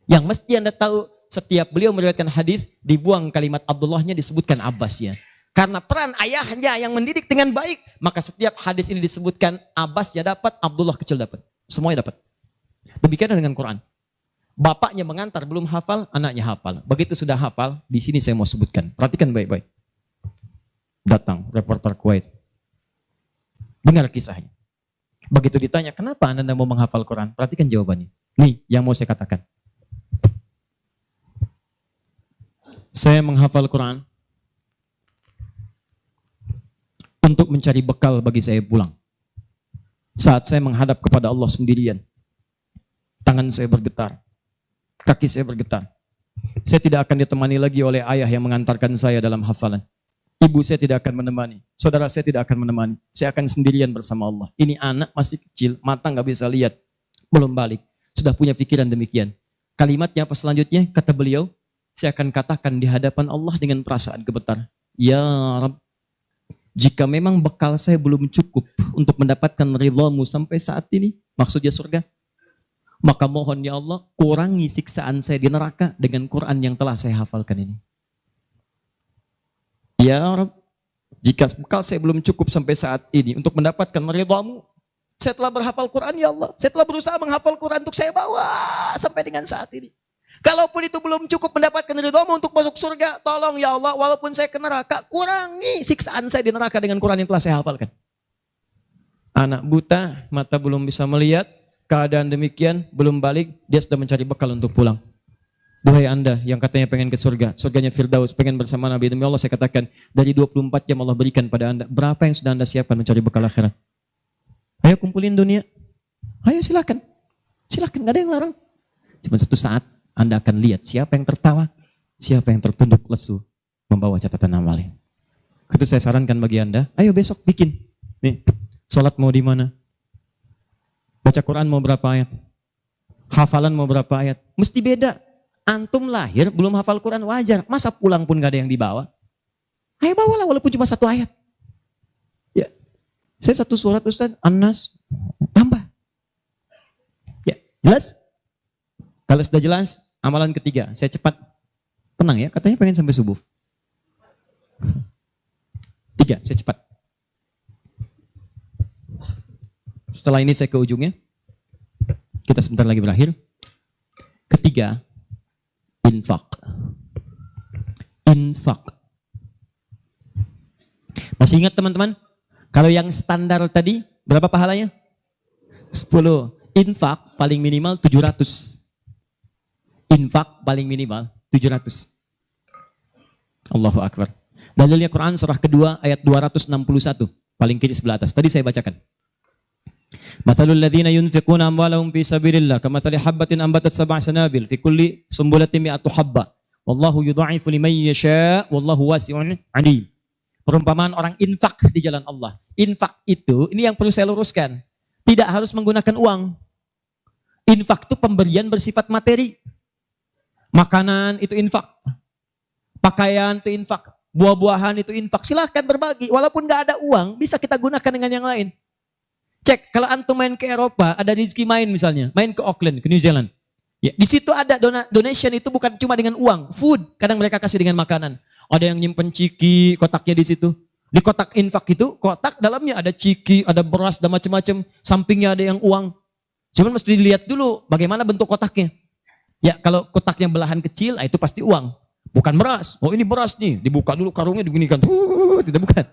Yang mesti Anda tahu, setiap beliau meriwayatkan hadis, dibuang kalimat Abdullahnya, disebutkan Abbasnya. Karena peran ayahnya yang mendidik dengan baik, maka setiap hadis ini disebutkan Abbas ya dapat, Abdullah kecil dapat. Semuanya dapat. Demikian dengan Quran. Bapaknya mengantar belum hafal, anaknya hafal. Begitu sudah hafal, di sini saya mau sebutkan. Perhatikan baik-baik. Datang reporter Kuwait. Dengar kisahnya. Begitu ditanya, kenapa Anda mau menghafal Quran? Perhatikan jawabannya. Nih, yang mau saya katakan. Saya menghafal Quran untuk mencari bekal bagi saya pulang. Saat saya menghadap kepada Allah sendirian, tangan saya bergetar, kaki saya bergetar. Saya tidak akan ditemani lagi oleh ayah yang mengantarkan saya dalam hafalan. Ibu saya tidak akan menemani, saudara saya tidak akan menemani. Saya akan sendirian bersama Allah. Ini anak masih kecil, mata nggak bisa lihat, belum balik, sudah punya pikiran demikian. Kalimatnya apa selanjutnya? Kata beliau, saya akan katakan di hadapan Allah dengan perasaan gemetar. Ya Rabb, jika memang bekal saya belum cukup untuk mendapatkan ridhamu sampai saat ini, maksudnya surga, maka mohon ya Allah, kurangi siksaan saya di neraka dengan Quran yang telah saya hafalkan ini. Ya Rabb, jika bekal saya belum cukup sampai saat ini untuk mendapatkan ridhamu, saya telah berhafal Quran ya Allah, saya telah berusaha menghafal Quran untuk saya bawa sampai dengan saat ini. Kalaupun itu belum cukup mendapatkan ridhamu untuk masuk surga, tolong ya Allah, walaupun saya ke neraka, kurangi siksaan saya di neraka dengan Quran yang telah saya hafalkan. Anak buta, mata belum bisa melihat, keadaan demikian, belum balik, dia sudah mencari bekal untuk pulang. Duhai Anda yang katanya pengen ke surga, surganya Firdaus, pengen bersama Nabi, demi Allah saya katakan, dari 24 jam Allah berikan pada Anda, berapa yang sudah Anda siapkan mencari bekal akhirat? Ayo kumpulin dunia, ayo silakan, silakan, gak ada yang larang. Cuma satu saat, Anda akan lihat siapa yang tertawa, siapa yang tertunduk lesu, membawa catatan amalnya. Itu saya sarankan bagi Anda, ayo besok bikin. Nih, sholat mau di mana? Baca Quran mau berapa ayat? Hafalan mau berapa ayat? Mesti beda. Antum lahir belum hafal Quran wajar. Masa pulang pun gak ada yang dibawa? Ayo bawalah walaupun cuma satu ayat. Ya, saya satu surat Ustaz, An-Nas, tambah. Ya, jelas? Kalau sudah jelas, amalan ketiga, saya cepat. Tenang ya, katanya pengen sampai subuh. 3, saya cepat. Setelah ini saya ke ujungnya. Kita sebentar lagi berakhir. Ketiga, infak. Infak. Masih ingat teman-teman? Kalau yang standar tadi, berapa pahalanya? 10. Infak paling minimal 700. Infak paling minimal 700. Allahu Akbar. Dalilnya Quran surah kedua ayat 261. Paling kiri sebelah atas. Tadi saya bacakan. Mathalul ladzina yunfiquna amwalahum fi sabilillah kamathali habbatin ambatat sab'a sanabil fi kulli sumbulatin mi'atu habba. Wallahu yudha'ifu liman yasha' wallahu wasi'un 'alim. Perumpamaan orang infak di jalan Allah. Infak itu, ini yang perlu saya luruskan. Tidak harus menggunakan uang. Infak itu pemberian bersifat materi. Makanan itu infak. Pakaian itu infak. Buah-buahan itu infak. Silahkan berbagi. Walaupun gak ada uang, bisa kita gunakan dengan yang lain. Cek, kalau antum main ke Eropa, ada rezeki main misalnya, main ke Auckland, ke New Zealand. Ya, di situ ada donation itu bukan cuma dengan uang, food. Kadang mereka kasih dengan makanan. Ada yang nyimpen ciki, kotaknya di situ. Di kotak infak itu, kotak dalamnya ada ciki, ada beras, dan macam-macam. Sampingnya ada yang uang. Cuman mesti dilihat dulu bagaimana bentuk kotaknya. Ya, kalau kotaknya belahan kecil, itu pasti uang. Bukan beras. Oh ini beras nih, dibuka dulu karungnya diginikan. Tidak bukan.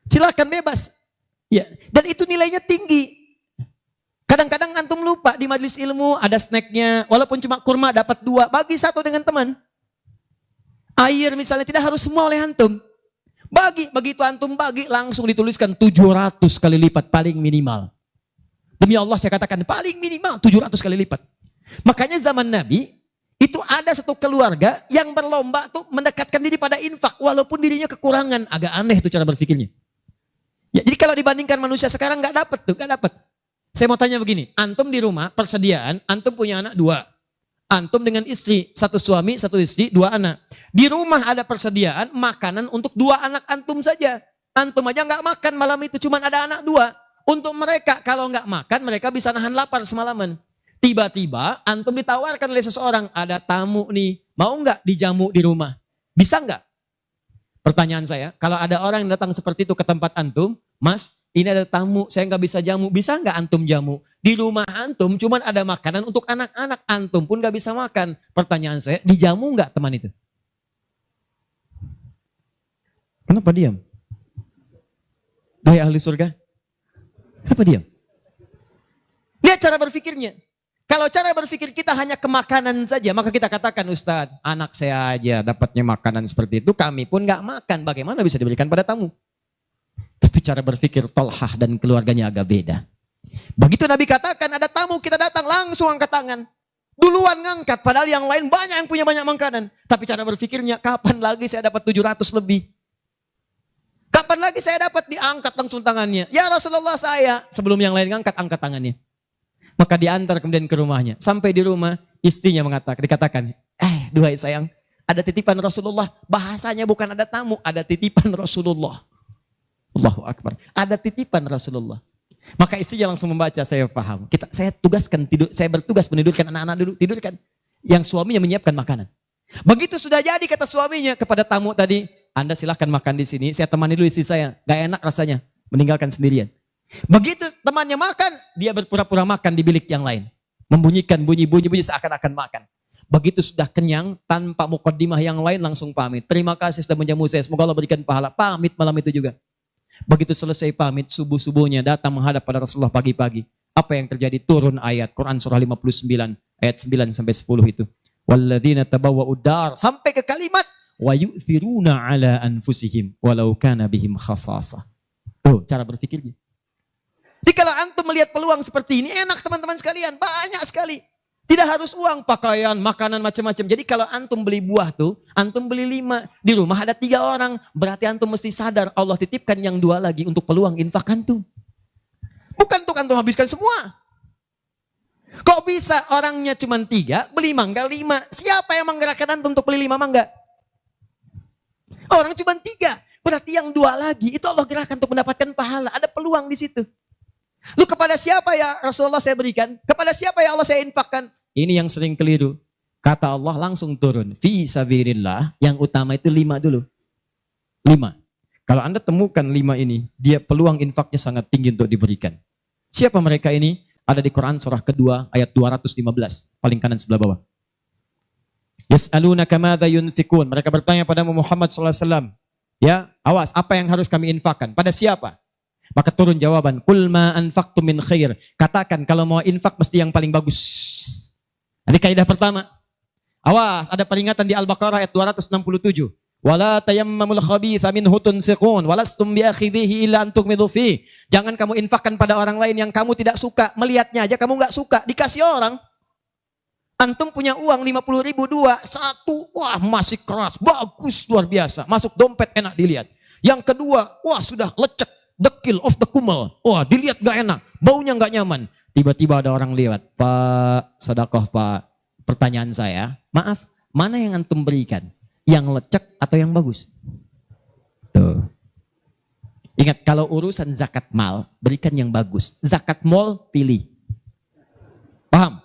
Silakan bebas. Ya, dan itu nilainya tinggi. Kadang-kadang antum lupa di majelis ilmu ada snacknya, walaupun cuma kurma dapat 2, bagi 1 dengan teman. Air misalnya tidak harus semua oleh antum. Bagi, begitu antum bagi langsung dituliskan 700 kali lipat paling minimal. Demi Allah saya katakan paling minimal 700 kali lipat. Makanya zaman Nabi itu ada satu keluarga yang berlomba tuh mendekatkan diri pada infak walaupun dirinya kekurangan. Agak aneh tuh cara berpikirnya. Ya, jadi kalau dibandingkan manusia sekarang nggak dapat tuh, nggak dapat. Saya mau tanya begini, antum di rumah persediaan, antum punya anak 2, antum dengan istri, 1 suami, 1 istri, 2 anak. Di rumah ada persediaan makanan untuk 2 anak antum saja. Antum aja nggak makan malam itu, cuma ada anak 2. Untuk mereka kalau nggak makan mereka bisa nahan lapar semalaman. Tiba-tiba antum ditawarkan oleh seseorang, ada tamu nih, mau nggak dijamu di rumah? Bisa nggak? Pertanyaan saya, kalau ada orang yang datang seperti itu ke tempat antum, Mas, ini ada tamu, saya nggak bisa jamu. Bisa nggak antum jamu? Di rumah antum cuman ada makanan untuk anak-anak, antum pun nggak bisa makan. Pertanyaan saya, dijamu nggak teman itu? Kenapa diam? Hai ahli surga, kenapa diam? Lihat cara berpikirnya. Kalau cara berpikir kita hanya ke makanan saja, maka kita katakan, Ustadz, anak saya aja dapatnya makanan seperti itu, kami pun nggak makan. Bagaimana bisa diberikan pada tamu? Tapi cara berpikir Tolhah dan keluarganya agak beda. Begitu Nabi katakan ada tamu, kita datang langsung angkat tangan. Duluan ngangkat, padahal yang lain banyak yang punya banyak makanan. Tapi cara berpikirnya, kapan lagi saya dapat 700 lebih? Kapan lagi saya dapat diangkat langsung tangannya? Ya Rasulullah saya, sebelum yang lain ngangkat, angkat tangannya. Maka diantar kemudian ke rumahnya. Sampai di rumah, istrinya dikatakan, duhai sayang, ada titipan Rasulullah. Bahasanya bukan ada tamu, ada titipan Rasulullah. Allahu Akbar. Ada titipan Rasulullah. Maka istrinya langsung membaca, saya paham. Saya bertugas menidurkan anak-anak dulu, tidurkan. Yang suaminya menyiapkan makanan. Begitu sudah jadi kata suaminya kepada tamu tadi, Anda silahkan makan di sini, saya temani dulu istri saya. Gak enak rasanya, meninggalkan sendirian. Begitu temannya makan, dia berpura-pura makan di bilik yang lain. Membunyikan bunyi-bunyi seakan-akan makan. Begitu sudah kenyang, tanpa mukaddimah yang lain langsung pamit. Terima kasih sudah menjamu saya, semoga Allah berikan pahala. Pamit malam itu juga. Begitu selesai pamit, subuh-subuhnya datang menghadap pada Rasulullah pagi-pagi. Apa yang terjadi? Turun ayat Quran surah 59 ayat 9 sampai 10 itu. Walladzina tabawwa'ud dar, sampai ke kalimat wa yu'thiruna ala anfusihim walau kana bihim khasasah. Tuh cara berpikirnya. Jadi kalau antum melihat peluang seperti ini, enak teman-teman sekalian, banyak sekali. Tidak harus uang, pakaian, makanan, macam-macam. Jadi kalau antum beli buah tuh, antum beli 5. Di rumah ada 3 orang. Berarti antum mesti sadar, Allah titipkan yang 2 lagi untuk peluang infak antum. Bukan untuk antum habiskan semua. Kok bisa orangnya cuma 3, beli mangga 5. Siapa yang menggerakkan antum untuk beli 5 mangga? Orang cuma 3. Berarti yang 2 lagi, itu Allah gerakkan untuk mendapatkan pahala. Ada peluang di situ. Lu kepada siapa ya Rasulullah saya berikan? Kepada siapa ya Allah saya infakkan? Ini yang sering keliru. Kata Allah langsung turun. Fi sabilillah, yang utama itu 5 dulu. 5. Kalau Anda temukan 5 ini, dia peluang infaknya sangat tinggi untuk diberikan. Siapa mereka ini? Ada di Quran surah kedua ayat 215. Paling kanan sebelah bawah. Yas'alunaka madza yunfikun. Mereka bertanya pada Muhammad SAW. Ya, awas, apa yang harus kami infakkan? Pada siapa? Maka turun jawaban, kul ma anfaqtum min khair. Katakan kalau mau infak mesti yang paling bagus. Ini kaidah pertama. Awas, ada peringatan di Al-Baqarah ayat 267. Wala tayammamul khabitha minhu tunfiqun walastum biakhidhihi illa an tughmidu fi. Jangan kamu infakkan pada orang lain yang kamu tidak suka. Melihatnya aja kamu enggak suka, dikasih orang. Antum punya uang 50.000 2, 1, wah masih keras, bagus, luar biasa. Masuk dompet enak dilihat. Yang kedua, wah sudah lecek, dekil, off the kumel. Wah dilihat gak enak, baunya gak nyaman. Tiba-tiba ada orang lewat, Pak, sedekah Pak. Pertanyaan saya, maaf, mana yang antum berikan? Yang lecek atau yang bagus? Tuh. Ingat, kalau urusan zakat mal, berikan yang bagus. Zakat mal, pilih. Paham?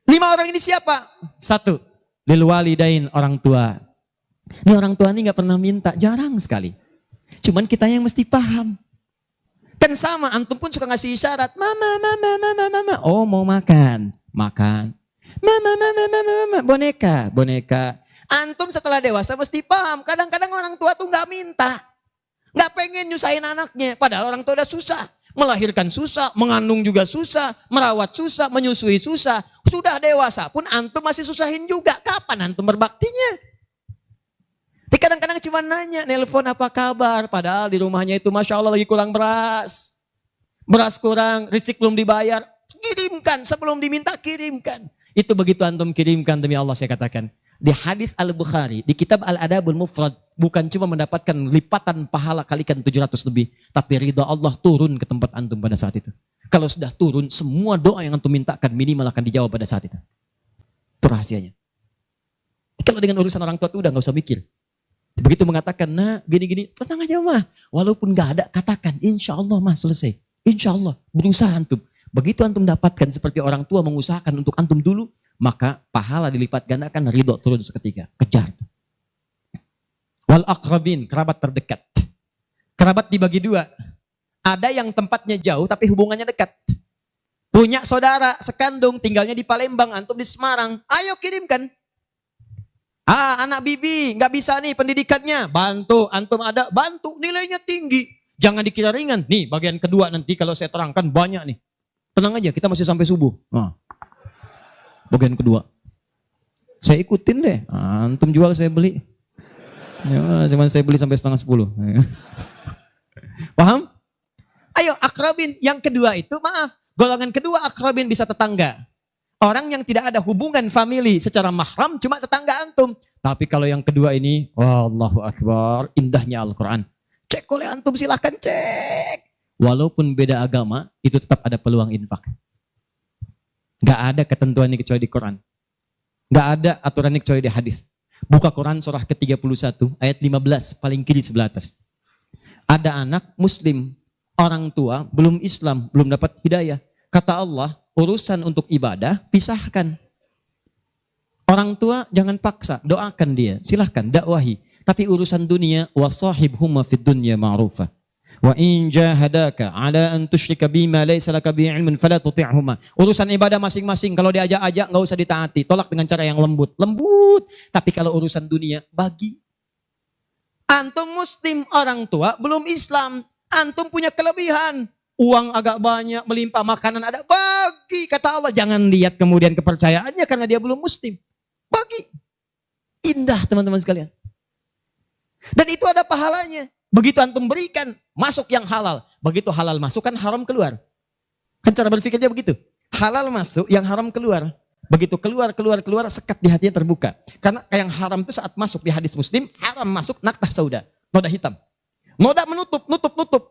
5 orang ini siapa? 1, lil walidain, orang tua. Ini orang tua ini gak pernah minta, jarang sekali. Cuman kita yang mesti paham. Kan sama, antum pun suka ngasih isyarat. Mama, mama, mama, mama. Oh mau makan, makan. Mama, mama, mama, mama. Boneka, boneka. Antum setelah dewasa mesti paham. Kadang-kadang orang tua tuh gak minta. Gak pengen nyusahin anaknya. Padahal orang tua udah susah. Melahirkan susah, mengandung juga susah, merawat susah, menyusui susah. Sudah dewasa pun antum masih susahin juga. Kapan antum berbaktinya? Di kadang-kadang cuma nanya, nelpon apa kabar. Padahal di rumahnya itu Masya Allah lagi kurang beras. Beras kurang, rezeki belum dibayar. Kirimkan, sebelum diminta kirimkan. Itu begitu antum kirimkan demi Allah saya katakan. Di hadis Al-Bukhari, di kitab Al-Adabul Mufrad, bukan cuma mendapatkan lipatan pahala kalikan 700 lebih. Tapi ridha Allah turun ke tempat antum pada saat itu. Kalau sudah turun, semua doa yang antum mintakan minimal akan dijawab pada saat itu. Itu rahasianya. Kalau dengan urusan orang tua itu udah gak usah mikir. Begitu mengatakan, nah gini-gini, tenang aja mah. Walaupun gak ada, katakan, insya Allah mah selesai. Insya Allah, berusaha antum. Begitu antum dapatkan seperti orang tua mengusahakan untuk antum dulu, maka pahala dilipat gandakan, ridho turun seketika. Kejar. Wal aqrabin, kerabat terdekat. Kerabat dibagi dua. Ada yang tempatnya jauh tapi hubungannya dekat. Punya saudara sekandung tinggalnya di Palembang, antum di Semarang. Ayo kirimkan. Anak bibi nggak bisa nih pendidikannya. Bantu, antum ada, bantu, nilainya tinggi. Jangan dikira ringan. Nih bagian kedua nanti kalau saya terangkan banyak nih. Tenang aja, kita masih sampai subuh. Bagian kedua. Saya ikutin deh. Antum jual saya beli. Ya, cuman saya beli sampai 9:30. Paham? Ayo akrabin. Yang kedua itu maaf. Golongan kedua akrabin bisa tetangga. Orang yang tidak ada hubungan famili secara mahram cuma tetangga antum. Tapi kalau yang kedua ini, Allahu Akbar, indahnya Al-Quran. Cek oleh antum, silahkan cek. Walaupun beda agama, itu tetap ada peluang infak. Gak ada ketentuan ini kecuali di Quran. Gak ada aturan ini kecuali di hadis. Buka Quran surah ke-31 ayat 15 paling kiri sebelah atas. Ada anak muslim, orang tua belum Islam, belum dapat hidayah. Kata Allah, urusan untuk ibadah pisahkan. Orang tua jangan paksa, doakan dia, silahkan dakwahi. Tapi urusan dunia, wasahibhuma fid dunya ma'rufa. Wa in jahadaka ala an tusyrika bima laysa laka bihi ilmun fala tuti'huma. Urusan ibadah masing-masing, kalau diajak-ajak enggak usah ditaati, tolak dengan cara yang lembut. Lembut. Tapi kalau urusan dunia, bagi. Antum muslim, orang tua belum Islam, antum punya kelebihan. Uang agak banyak, melimpah, makanan ada, bagi. Kata Allah, jangan lihat kemudian kepercayaannya karena dia belum muslim. Bagi. Indah teman-teman sekalian. Dan itu ada pahalanya. Begitu antum berikan, masuk yang halal. Begitu halal masuk kan haram keluar. Kan cara berpikirnya begitu. Halal masuk, yang haram keluar. Begitu keluar, sekat di hatinya terbuka. Karena yang haram itu saat masuk di hadis Muslim, haram masuk naktah sauda, noda hitam. Noda menutup.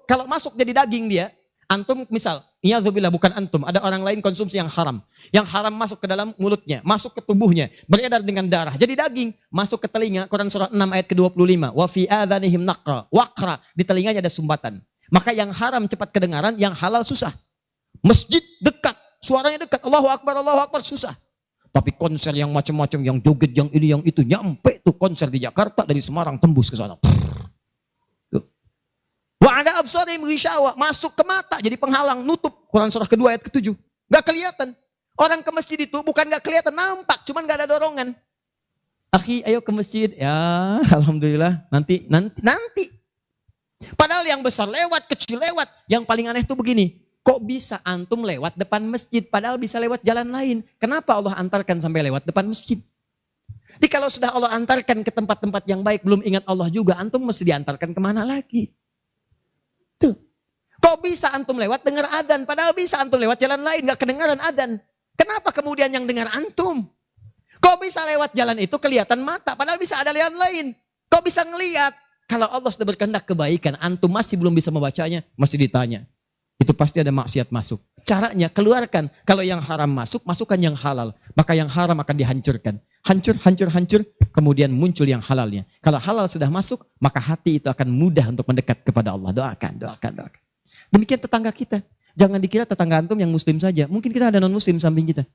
Kalau masuk jadi daging dia, antum misal, iyadzubillah bukan antum, ada orang lain konsumsi yang haram. Yang haram masuk ke dalam mulutnya, masuk ke tubuhnya, beredar dengan darah. Jadi daging, masuk ke telinga, Quran surah 6 ayat ke-25. Wa fi adhanihim waqra, di telinganya ada sumbatan. Maka yang haram cepat kedengaran, yang halal susah. Masjid dekat, suaranya dekat, Allahu Akbar, susah. Tapi konser yang macam-macam, yang joget, yang ini, yang itu, nyampe tuh konser di Jakarta, dari Semarang tembus ke sana. Wa ada absarihim ghishawa, masuk ke mata jadi penghalang, nutup. Quran surah kedua ayat ke-7. Gak kelihatan. Orang ke masjid itu bukan gak kelihatan, nampak, cuman gak ada dorongan. Akhi, ayo ke masjid. Ya, alhamdulillah, nanti. Padahal yang besar lewat, kecil lewat. Yang paling aneh itu begini, kok bisa antum lewat depan masjid padahal bisa lewat jalan lain? Kenapa Allah antarkan sampai lewat depan masjid? Jadi kalau sudah Allah antarkan ke tempat-tempat yang baik, belum ingat Allah juga, antum mesti diantarkan kemana lagi? Tuh. Kok bisa antum lewat dengar adzan, padahal bisa antum lewat jalan lain gak kedengaran adzan. Kenapa kemudian yang dengar antum? Kok bisa lewat jalan itu kelihatan mata, padahal bisa ada jalan lain. Kok bisa ngelihat? Kalau Allah sudah berkehendak kebaikan, antum masih belum bisa membacanya, masih ditanya. Itu pasti ada maksiat masuk. Caranya keluarkan. Kalau yang haram masuk, masukkan yang halal. Maka yang haram akan dihancurkan. Hancur. Kemudian muncul yang halalnya. Kalau halal sudah masuk, maka hati itu akan mudah untuk mendekat kepada Allah. Doakan. Demikian tetangga kita. Jangan dikira tetangga antum yang muslim saja. Mungkin kita ada non muslim samping kita.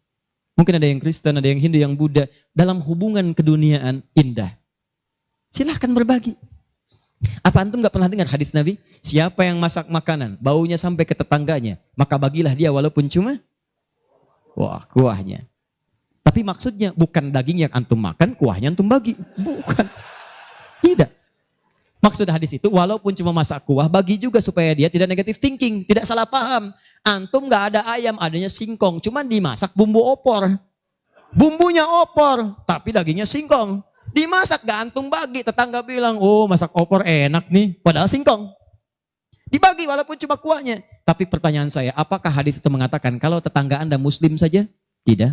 Mungkin ada yang Kristen, ada yang Hindu, yang Buddha. Dalam hubungan keduniaan indah. Silahkan berbagi. Apa antum gak pernah dengar hadis Nabi? Siapa yang masak makanan, baunya sampai ke tetangganya, maka bagilah dia walaupun cuma kuahnya. Tapi maksudnya bukan daging yang antum makan, kuahnya antum bagi. Bukan. Tidak. Maksud hadis itu walaupun cuma masak kuah, bagi juga supaya dia tidak negatif thinking, tidak salah paham. Antum gak ada ayam, adanya singkong, cuman dimasak bumbu opor. Bumbunya opor, tapi dagingnya singkong. Dimasak gak antum bagi, tetangga bilang, oh masak opor enak nih, padahal singkong. Dibagi walaupun cuma kuahnya. Tapi pertanyaan saya, apakah hadis itu mengatakan kalau tetangga anda muslim saja? Tidak.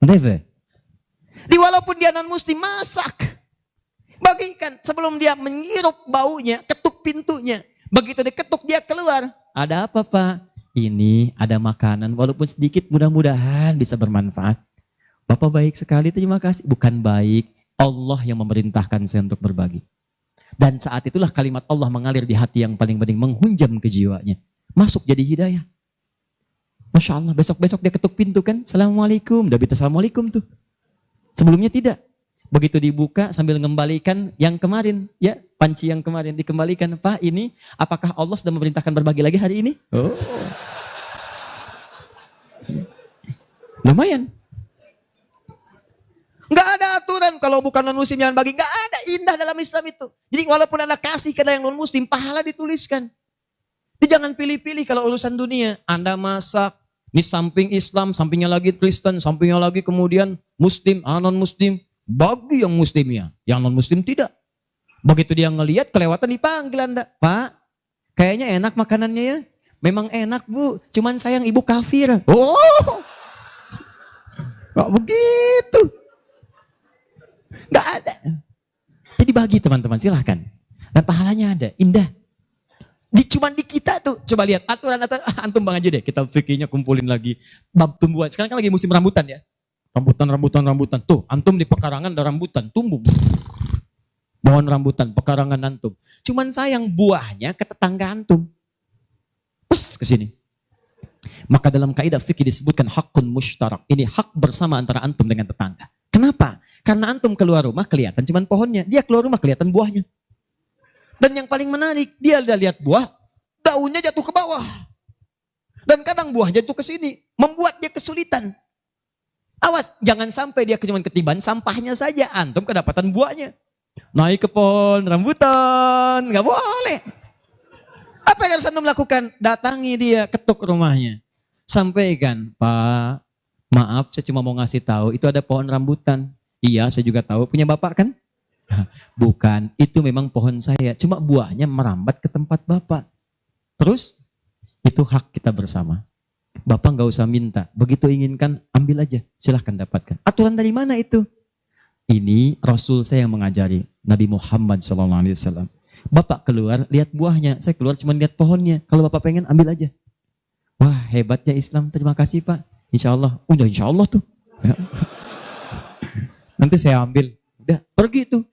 Never. Walaupun dia non muslim, masak. Bagikan sebelum dia menghirup baunya, ketuk pintunya. Begitu diketuk dia keluar. Ada apa Pak? Ini ada makanan, walaupun sedikit mudah-mudahan bisa bermanfaat. Bapak baik sekali, terima kasih. Bukan baik, Allah yang memerintahkan saya untuk berbagi. Dan saat itulah kalimat Allah mengalir di hati yang paling bening, menghunjam ke jiwanya. Masuk jadi hidayah. Masya Allah, besok-besok dia ketuk pintu kan, Assalamualaikum. Udah bisa Assalamualaikum tuh. Sebelumnya tidak. Begitu dibuka sambil mengembalikan yang kemarin, ya panci yang kemarin dikembalikan. Pak, ini apakah Allah sudah memerintahkan berbagi lagi hari ini? Oh, lumayan. Nggak ada aturan kalau bukan non muslim jangan bagi. Nggak ada, indah dalam Islam itu. Jadi walaupun Anda kasih ke yang non muslim, pahala dituliskan. Jadi jangan pilih-pilih kalau urusan dunia. Anda masak, ini samping Islam, sampingnya lagi Kristen, sampingnya lagi kemudian muslim, non muslim. Bagi yang muslimnya, yang non muslim tidak. Begitu dia ngelihat kelewatan dipanggil Anda. Pak, kayaknya enak makanannya ya. Memang enak Bu, cuman sayang ibu kafir. Oh, kok begitu? Nggak ada. Jadi bagi teman-teman, silahkan. Dan pahalanya ada, indah. Cuman di kita tuh, coba lihat aturan antum bang aja deh. Kita fikirnya kumpulin lagi bab tumbuhan. Sekarang kan lagi musim rambutan ya. Rambutan. Tuh, antum di pekarangan ada rambutan, tumbuh. Pohon rambutan, pekarangan antum. Cuman sayang buahnya ke tetangga antum. Pus ke sini. Maka dalam kaidah fikih disebutkan hakun mushtarak. Ini hak bersama antara antum dengan tetangga. Kenapa? Karena antum keluar rumah kelihatan cuman pohonnya, dia keluar rumah kelihatan buahnya. Dan yang paling menarik, dia udah lihat buah, daunnya jatuh ke bawah. Dan kadang buahnya jatuh ke sini, membuat dia kesulitan. Awas, jangan sampai dia cuma ketiban sampahnya saja, antum kedapatan buahnya. Naik ke pohon rambutan, nggak boleh. Apa yang harus antum lakukan? Datangi dia, ketuk rumahnya. Sampaikan, Pak, maaf saya cuma mau ngasih tahu, itu ada pohon rambutan. Iya, saya juga tahu. Punya bapak kan? Bukan, itu memang pohon saya. Cuma buahnya merambat ke tempat bapak. Terus, itu hak kita bersama. Bapak nggak usah minta. Begitu inginkan, ambil aja. Silahkan dapatkan. Aturan dari mana itu? Ini Rasul saya yang mengajari. Nabi Muhammad SAW. Bapak keluar, lihat buahnya. Saya keluar cuma lihat pohonnya. Kalau bapak pengen, ambil aja. Wah, hebatnya Islam. Terima kasih Pak. Insya Allah. Udah insya Allah tuh. Nanti saya ambil. Udah, pergi tuh.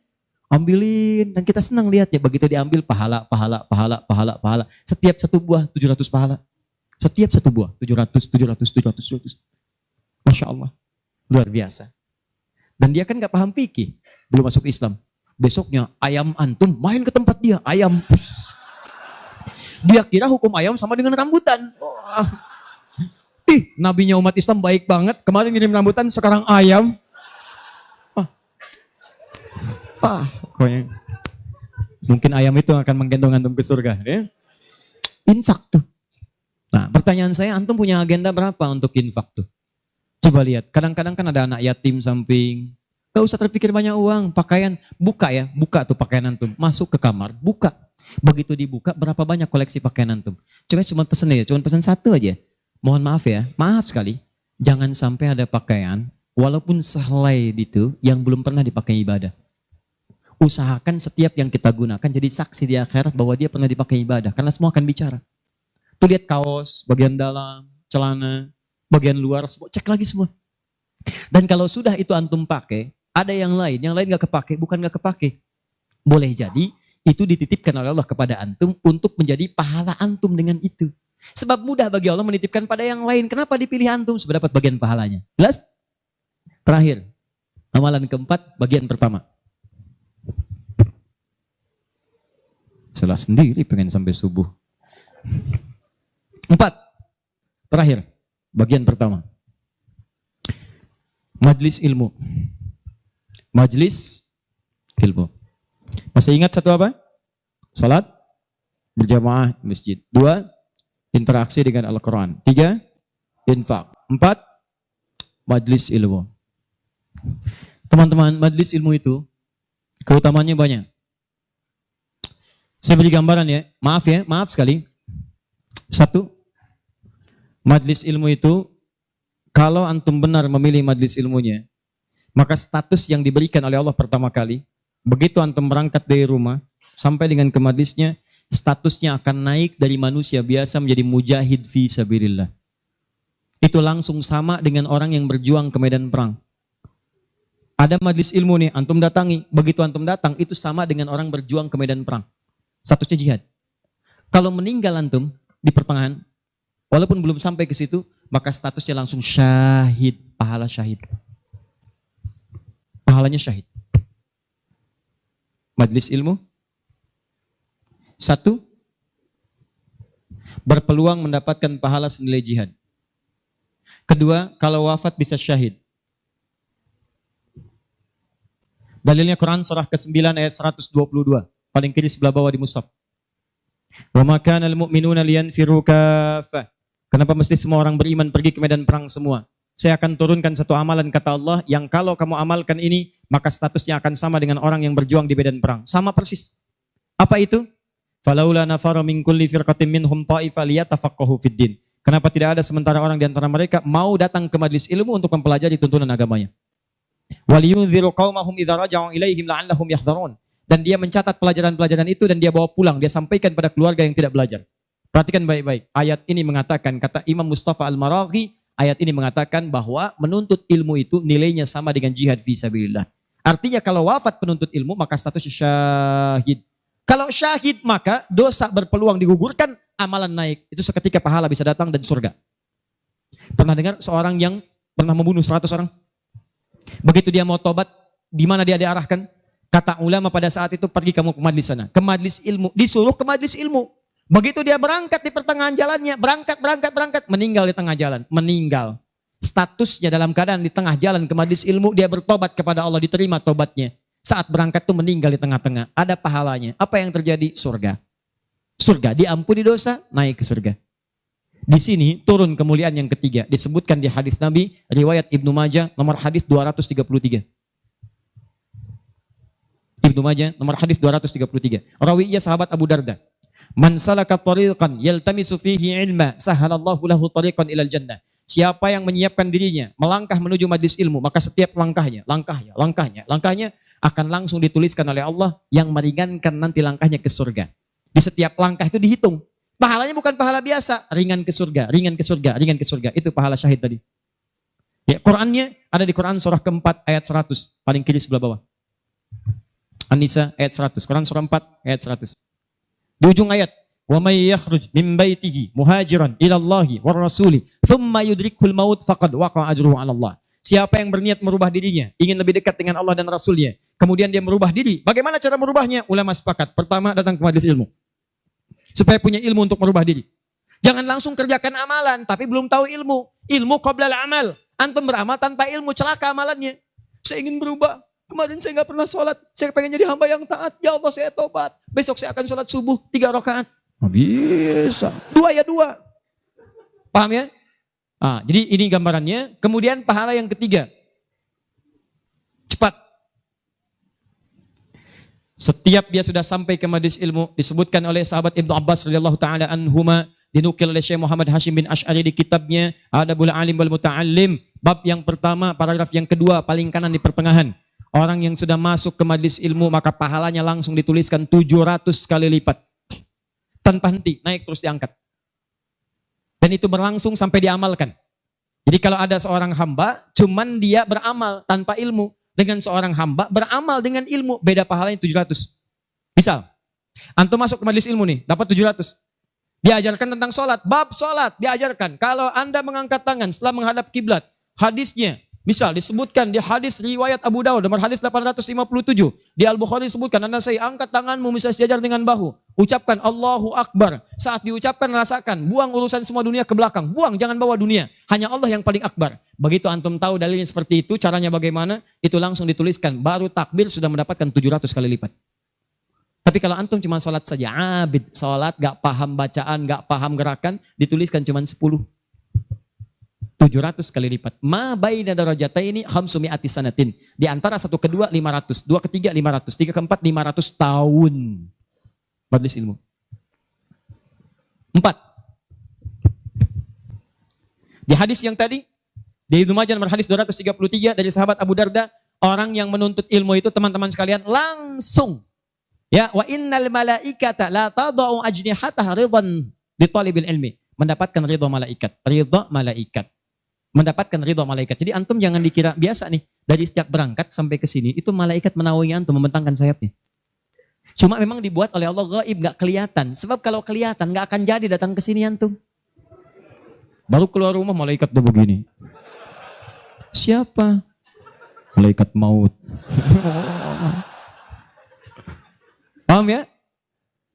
Ambilin. Dan kita senang lihat ya. Begitu diambil, pahala. Setiap satu buah, 700 pahala. Setiap satu buah, 700. Masya Allah. Luar biasa. Dan dia kan gak paham fikih. Belum masuk Islam. Besoknya, ayam antum main ke tempat dia. Ayam. Dia kira hukum ayam sama dengan rambutan. Nabinya umat Islam baik banget. Kemarin ngirim rambutan, sekarang ayam. Pokoknya mungkin ayam itu akan menggendong antum ke surga. Ya? Infak tuh. Nah, pertanyaan saya, antum punya agenda berapa untuk infak tuh? Coba lihat, kadang-kadang kan ada anak yatim samping. Gak usah terpikir banyak uang, pakaian. Buka tuh pakaian antum. Masuk ke kamar, buka. Begitu dibuka, berapa banyak koleksi pakaian antum? Coba cuma pesen satu aja. Mohon maaf ya, maaf sekali. Jangan sampai ada pakaian, walaupun sehelai itu, yang belum pernah dipakai ibadah. Usahakan setiap yang kita gunakan jadi saksi di akhirat bahwa dia pernah dipakai ibadah. Karena semua akan bicara. Tuh lihat kaos, bagian dalam, celana, bagian luar, cek lagi semua. Dan kalau sudah itu antum pakai, ada yang lain gak kepake, bukan gak kepake. Boleh jadi itu dititipkan oleh Allah kepada antum untuk menjadi pahala antum dengan itu. Sebab mudah bagi Allah menitipkan pada yang lain. Kenapa dipilih antum supaya dapat bagian pahalanya? Jelas? Terakhir, amalan keempat, bagian pertama. Salah sendiri pengen sampai subuh. 4. Terakhir, bagian pertama. Majlis ilmu. Majlis ilmu. Masih ingat satu apa? Salat berjamaah di masjid. 2. Interaksi dengan Al-Quran. 3. Infak. 4. Majlis ilmu. Teman-teman, majlis ilmu itu keutamaannya banyak. Saya beri gambaran ya, maaf sekali. 1. Majlis ilmu itu, kalau antum benar memilih majlis ilmunya, maka status yang diberikan oleh Allah pertama kali, begitu antum berangkat dari rumah, sampai dengan ke majlisnya, statusnya akan naik dari manusia biasa menjadi mujahid fi sabilillah. Itu langsung sama dengan orang yang berjuang ke medan perang. Ada majlis ilmu nih, antum datangi, begitu antum datang, itu sama dengan orang berjuang ke medan perang. Statusnya jihad. Kalau meninggal antum di pertengahan, walaupun belum sampai ke situ, maka statusnya langsung syahid, pahala syahid. Pahalanya syahid. Majelis ilmu. Satu, berpeluang mendapatkan pahala senilai jihad. Kedua, kalau wafat bisa syahid. Dalilnya Quran surah ke-9 ayat 122. Paling kiri sebelah bawah di mushaf. Wa ma kana al-mu'minuna liyanfiru kaffah. Kenapa mesti semua orang beriman pergi ke medan perang semua? Saya akan turunkan satu amalan kata Allah yang kalau kamu amalkan ini maka statusnya akan sama dengan orang yang berjuang di medan perang. Sama persis. Apa itu? Falaula nafara min kulli firqatin minhum ta'ifa liyatafaqahu fid din. Kenapa tidak ada sementara orang di antara mereka mau datang ke majelis ilmu untuk mempelajari tuntunan agamanya? Waliyunziru qaumahum idza raja'u ilaihim la'allahum yahdharun. Dan dia mencatat pelajaran-pelajaran itu dan dia bawa pulang, dia sampaikan pada keluarga yang tidak belajar. Perhatikan baik-baik. Ayat ini mengatakan, kata Imam Mustafa Al-Maraghi, ayat ini mengatakan bahwa menuntut ilmu itu nilainya sama dengan jihad fisabilillah. Artinya kalau wafat penuntut ilmu maka status syahid. Kalau syahid maka dosa berpeluang digugurkan, amalan naik. Itu seketika pahala bisa datang dan surga. Pernah dengar seorang yang pernah membunuh 100 orang? Begitu dia mau tobat, di mana dia diarahkan? Kata ulama pada saat itu, pergi kamu ke majlis sana. Ke majlis ilmu. Disuruh ke majlis ilmu. Begitu dia berangkat di pertengahan jalannya, berangkat, meninggal di tengah jalan. Meninggal. Statusnya dalam keadaan di tengah jalan ke majlis ilmu, dia bertobat kepada Allah, diterima tobatnya. Saat berangkat itu meninggal di tengah-tengah. Ada pahalanya. Apa yang terjadi? Surga. Surga, diampuni dosa, naik ke surga. Di sini turun kemuliaan yang ketiga. Disebutkan di hadis Nabi, riwayat Ibnu Majah, nomor hadis 233. Ibnu Majah, nomor hadis 233. Rawinya sahabat Abu Darda. Man salaka tariqan yaltamisu fihi ilma, sahalallahu lahu tariqan ilal jannah. Siapa yang menyiapkan dirinya melangkah menuju majlis ilmu, maka setiap langkahnya akan langsung dituliskan oleh Allah yang meringankan nanti langkahnya ke surga. Di setiap langkah itu dihitung. Pahalanya bukan pahala biasa, ringan ke surga, ringan ke surga, ringan ke surga. Itu pahala syahid tadi. Ya, Qurannya ada di Quran surah keempat ayat 100, paling kiri sebelah bawah. An-Nisa ayat 100, Quran surah 4 ayat 100. Di ujung ayat, wa may yakhruj min baitihi muhajiran ila Allahi war rasuli thumma yudrikul maut faqad waqa'a ajruhu 'ala Allah. Siapa yang berniat merubah dirinya, ingin lebih dekat dengan Allah dan Rasulnya, kemudian dia merubah diri. Bagaimana cara merubahnya? Ulama sepakat. Pertama, datang ke majelis ilmu. Supaya punya ilmu untuk merubah diri. Jangan langsung kerjakan amalan, tapi belum tahu ilmu. Ilmu qoblal amal. Antum beramal tanpa ilmu, celaka amalannya. Saya ingin berubah. Kemarin saya nggak pernah sholat. Saya pengen jadi hamba yang taat. Ya Allah, saya tobat. Besok saya akan sholat subuh 3 rakaat. Bisa. 2 ya 2. Paham ya? Jadi ini gambarannya. Kemudian pahala yang ketiga. Cepat. Setiap dia sudah sampai ke majelis ilmu, disebutkan oleh sahabat Ibnu Abbas radhiyallahu taala anhuma, dinukil oleh Syekh Muhammad Hashim bin Asy'ari di kitabnya Adabul Alim wal Muta'allim, bab yang pertama, paragraf yang kedua, paling kanan di pertengahan. Orang yang sudah masuk ke majelis ilmu maka pahalanya langsung dituliskan 700 kali lipat. Tanpa henti, naik terus diangkat. Dan itu berlangsung sampai diamalkan. Jadi kalau ada seorang hamba, cuman dia beramal tanpa ilmu. Dengan seorang hamba beramal dengan ilmu, beda pahalanya 700. Misal, antum masuk ke majelis ilmu nih, dapat 700. Diajarkan tentang sholat, bab sholat diajarkan. Kalau anda mengangkat tangan setelah menghadap kiblat, hadisnya, misal disebutkan di hadis riwayat Abu Dawud, nomor hadis 857. Di Al-Bukhari disebutkan, anda saya angkat tanganmu, misal sejajar dengan bahu. Ucapkan Allahu Akbar. Saat diucapkan rasakan, buang urusan semua dunia ke belakang. Buang, jangan bawa dunia. Hanya Allah yang paling akbar. Begitu antum tahu dalilnya seperti itu, caranya bagaimana, itu langsung dituliskan. Baru takbir sudah mendapatkan 700 kali lipat. Tapi kalau antum cuma sholat saja, abid, sholat, gak paham bacaan, gak paham gerakan, dituliskan cuma 10. 700 kali lipat. Ma baina darajataini khamsumi'ati sanatin. Di antara satu kedua 500, dua ketiga 500, tiga keempat 500 tahun. Majelis ilmu. 4. Di hadis yang tadi, di Ibnu Majah nomor hadis 233 dari sahabat Abu Darda, orang yang menuntut ilmu itu teman-teman sekalian langsung, ya, wa innal malaikata la tadau ajnihataha ridwan li talibil ilmi, mendapatkan ridha malaikat, mendapatkan ridha malaikat. Jadi antum jangan dikira biasa nih, dari sejak berangkat sampai ke sini itu malaikat menaungi antum, membentangkan sayapnya. Cuma memang dibuat oleh Allah gaib, gak kelihatan. Sebab kalau kelihatan gak akan jadi datang ke sini antum. Baru keluar rumah malaikat tuh begini. Siapa? Malaikat maut. Paham ya?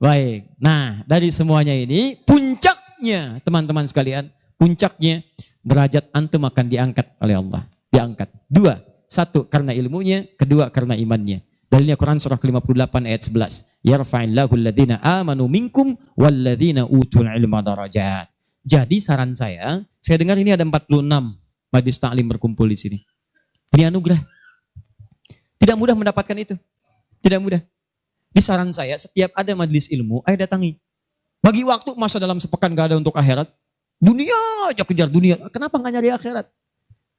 Baik. Nah, dari semuanya ini puncaknya teman-teman sekalian, puncaknya derajat antum akan diangkat oleh Allah. Diangkat. Dua. Satu karena ilmunya, kedua karena imannya. Dalilnya Quran surah ke-58 ayat 11. Yarfa'illahu alladhina amanu minkum walladhina utul ilma darajat. Jadi saran saya dengar ini ada 46 majlis taklim berkumpul di sini. Ini anugerah. Tidak mudah mendapatkan itu. Tidak mudah. Di saran saya setiap ada majlis ilmu, ayo datangi. Bagi waktu masa dalam sepekan gak ada untuk akhirat. Dunia aja kejar dunia. Kenapa gak nyari akhirat?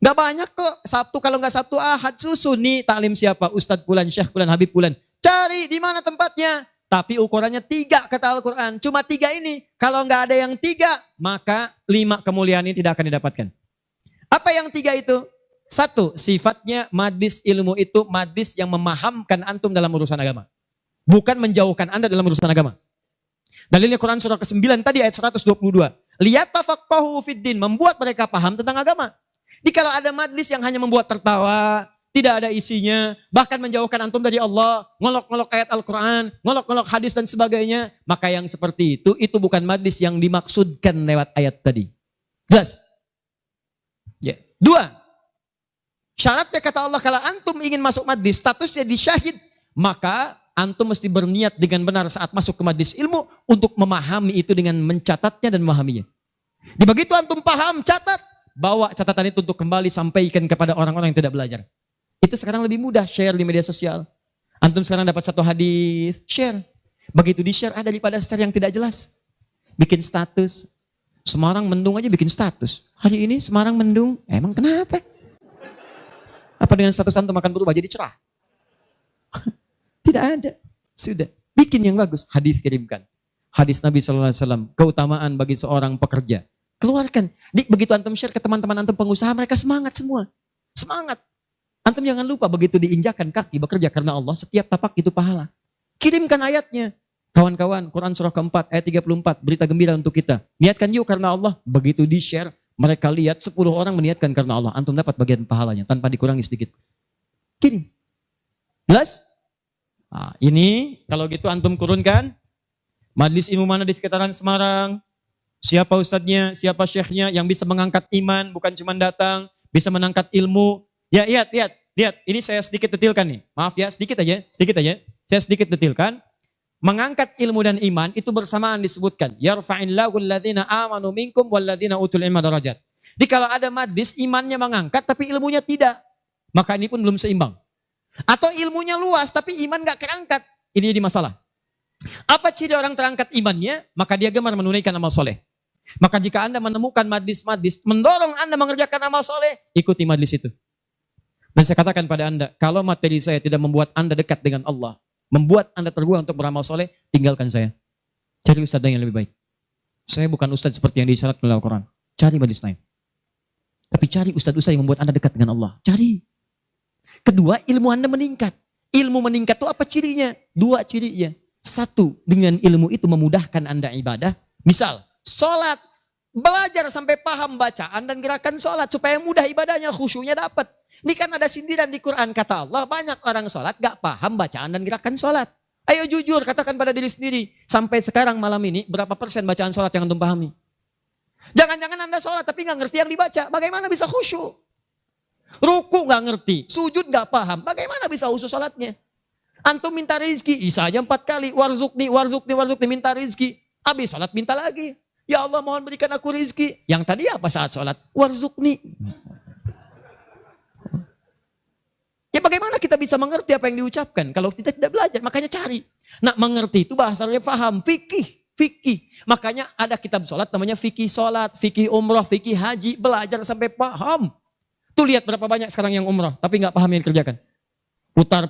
Gak banyak kok. Sabtu kalau gak Sabtu Ahad susun nih taklim siapa? Ustadz Pulan, Syekh Pulan, Habib Pulan. Cari di mana tempatnya. Tapi ukurannya 3 kata Al-Quran. Cuma 3 ini. Kalau gak ada yang 3, maka 5 kemuliaan ini tidak akan didapatkan. Apa yang 3 itu? 1, sifatnya majlis ilmu itu majlis yang memahamkan antum dalam urusan agama. Bukan menjauhkan anda dalam urusan agama. Dalilnya Quran surah ke-9 tadi ayat 122. Liyatafaqahu fiddin, membuat mereka paham tentang agama. Jadi kalau ada majlis yang hanya membuat tertawa, tidak ada isinya, bahkan menjauhkan antum dari Allah, ngolok-ngolok ayat Al-Quran, ngolok-ngolok hadis dan sebagainya, maka yang seperti itu bukan majlis yang dimaksudkan lewat ayat tadi. Jelas? Ya. 2. Syaratnya kata Allah, kalau antum ingin masuk majlis, statusnya di syahid, maka antum mesti berniat dengan benar saat masuk ke majlis ilmu untuk memahami itu dengan mencatatnya dan memahaminya. Di begitu antum paham, catat, bawa catatan itu untuk kembali sampaikan kepada orang-orang yang tidak belajar. Itu sekarang lebih mudah, share di media sosial. Antum sekarang dapat 1 hadis, share. Begitu di-share ada daripada share yang tidak jelas. Bikin status. Semarang mendung aja bikin status. Hari ini Semarang mendung, emang kenapa? Apa dengan status antum akan berubah jadi cerah? Tidak ada. Sudah. Bikin yang bagus. Hadis kirimkan. Hadis Nabi SAW. Keutamaan bagi seorang pekerja. Keluarkan. Begitu antum share ke teman-teman antum pengusaha, mereka semangat semua. Semangat. Antum jangan lupa begitu diinjakan kaki bekerja karena Allah, setiap tapak itu pahala. Kirimkan ayatnya. Kawan-kawan, Quran surah ke-4 ayat 34. Berita gembira untuk kita. Niatkan yuk karena Allah. Begitu di-share, mereka lihat 10 orang meniatkan karena Allah. Antum dapat bagian pahalanya tanpa dikurangi sedikit. Kirim. Jelas? Nah, ini kalau gitu antum kurunkan majlis ilmu mana di sekitaran Semarang, siapa ustadznya, siapa syekhnya yang bisa mengangkat iman, bukan cuma datang, bisa mengangkat ilmu. Ya, lihat. Ini saya sedikit detilkan nih. Maaf ya, sedikit aja. Saya sedikit detilkan. Mengangkat ilmu dan iman itu bersamaan disebutkan. Yarfa'illahu alladhina amanu minkum walladhina utul ilma darajat. Jadi kalau ada majlis imannya mengangkat tapi ilmunya tidak, maka ini pun belum seimbang. Atau ilmunya luas tapi iman gak terangkat. Ini jadi masalah. Apa ciri orang terangkat imannya? Maka dia gemar menunaikan amal soleh. Maka jika anda menemukan majlis-majlis mendorong anda mengerjakan amal soleh, ikuti majlis itu. Dan saya katakan pada anda, kalau materi saya tidak membuat anda dekat dengan Allah, membuat anda terbuang untuk beramal soleh, tinggalkan saya. Cari ustadz yang lebih baik. Saya bukan ustadz seperti yang disyarat oleh Al-Quran. Cari majlis lain. Tapi cari ustadz-ustadz yang membuat anda dekat dengan Allah. Cari. Kedua, ilmu anda meningkat. Ilmu meningkat itu apa cirinya? 2 cirinya. 1, dengan ilmu itu memudahkan anda ibadah. Misal, sholat. Belajar sampai paham bacaan dan gerakan sholat. Supaya mudah ibadahnya, khusyuknya dapat. Ini kan ada sindiran di Quran. Kata Allah, banyak orang sholat gak paham bacaan dan gerakan sholat. Ayo jujur, katakan pada diri sendiri. Sampai sekarang malam ini, berapa persen bacaan sholat yang antum pahami? Jangan-jangan anda sholat tapi gak ngerti yang dibaca. Bagaimana bisa khusyuk? Ruku gak ngerti, sujud gak paham, bagaimana bisa khusyuk salatnya? Antum minta rezeki, isa aja 4 kali, warzukni, minta rezeki. Habis salat minta lagi. Ya Allah mohon berikan aku rezeki. Yang tadi apa saat salat? Warzukni. Ya bagaimana kita bisa mengerti apa yang diucapkan kalau kita tidak belajar? Makanya cari. Nak mengerti itu bahasanya paham, fikih. Makanya ada kitab salat namanya fikih salat, fikih umrah, fikih haji, belajar sampai paham. Tuh lihat berapa banyak sekarang yang umrah, tapi nggak paham yang dikerjakan. Putar.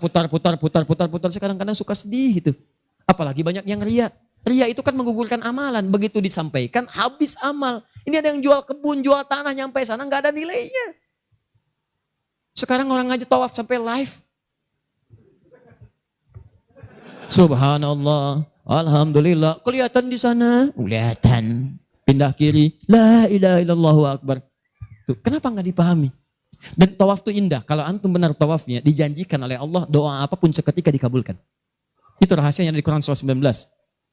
Sekarang kadang suka sedih gitu. Apalagi banyak yang ria. Ria itu kan menggugurkan amalan. Begitu disampaikan, habis amal. Ini ada yang jual kebun, jual tanah, nyampe sana nggak ada nilainya. Sekarang orang aja tawaf sampai live. Subhanallah, alhamdulillah. Kelihatan di sana, kelihatan. Pindah kiri, la ilaha illallah akbar. Tuh, kenapa nggak dipahami? Dan tawaf itu indah. Kalau antum benar tawafnya, dijanjikan oleh Allah, doa apapun seketika dikabulkan. Itu rahasianya di Quran surah 19.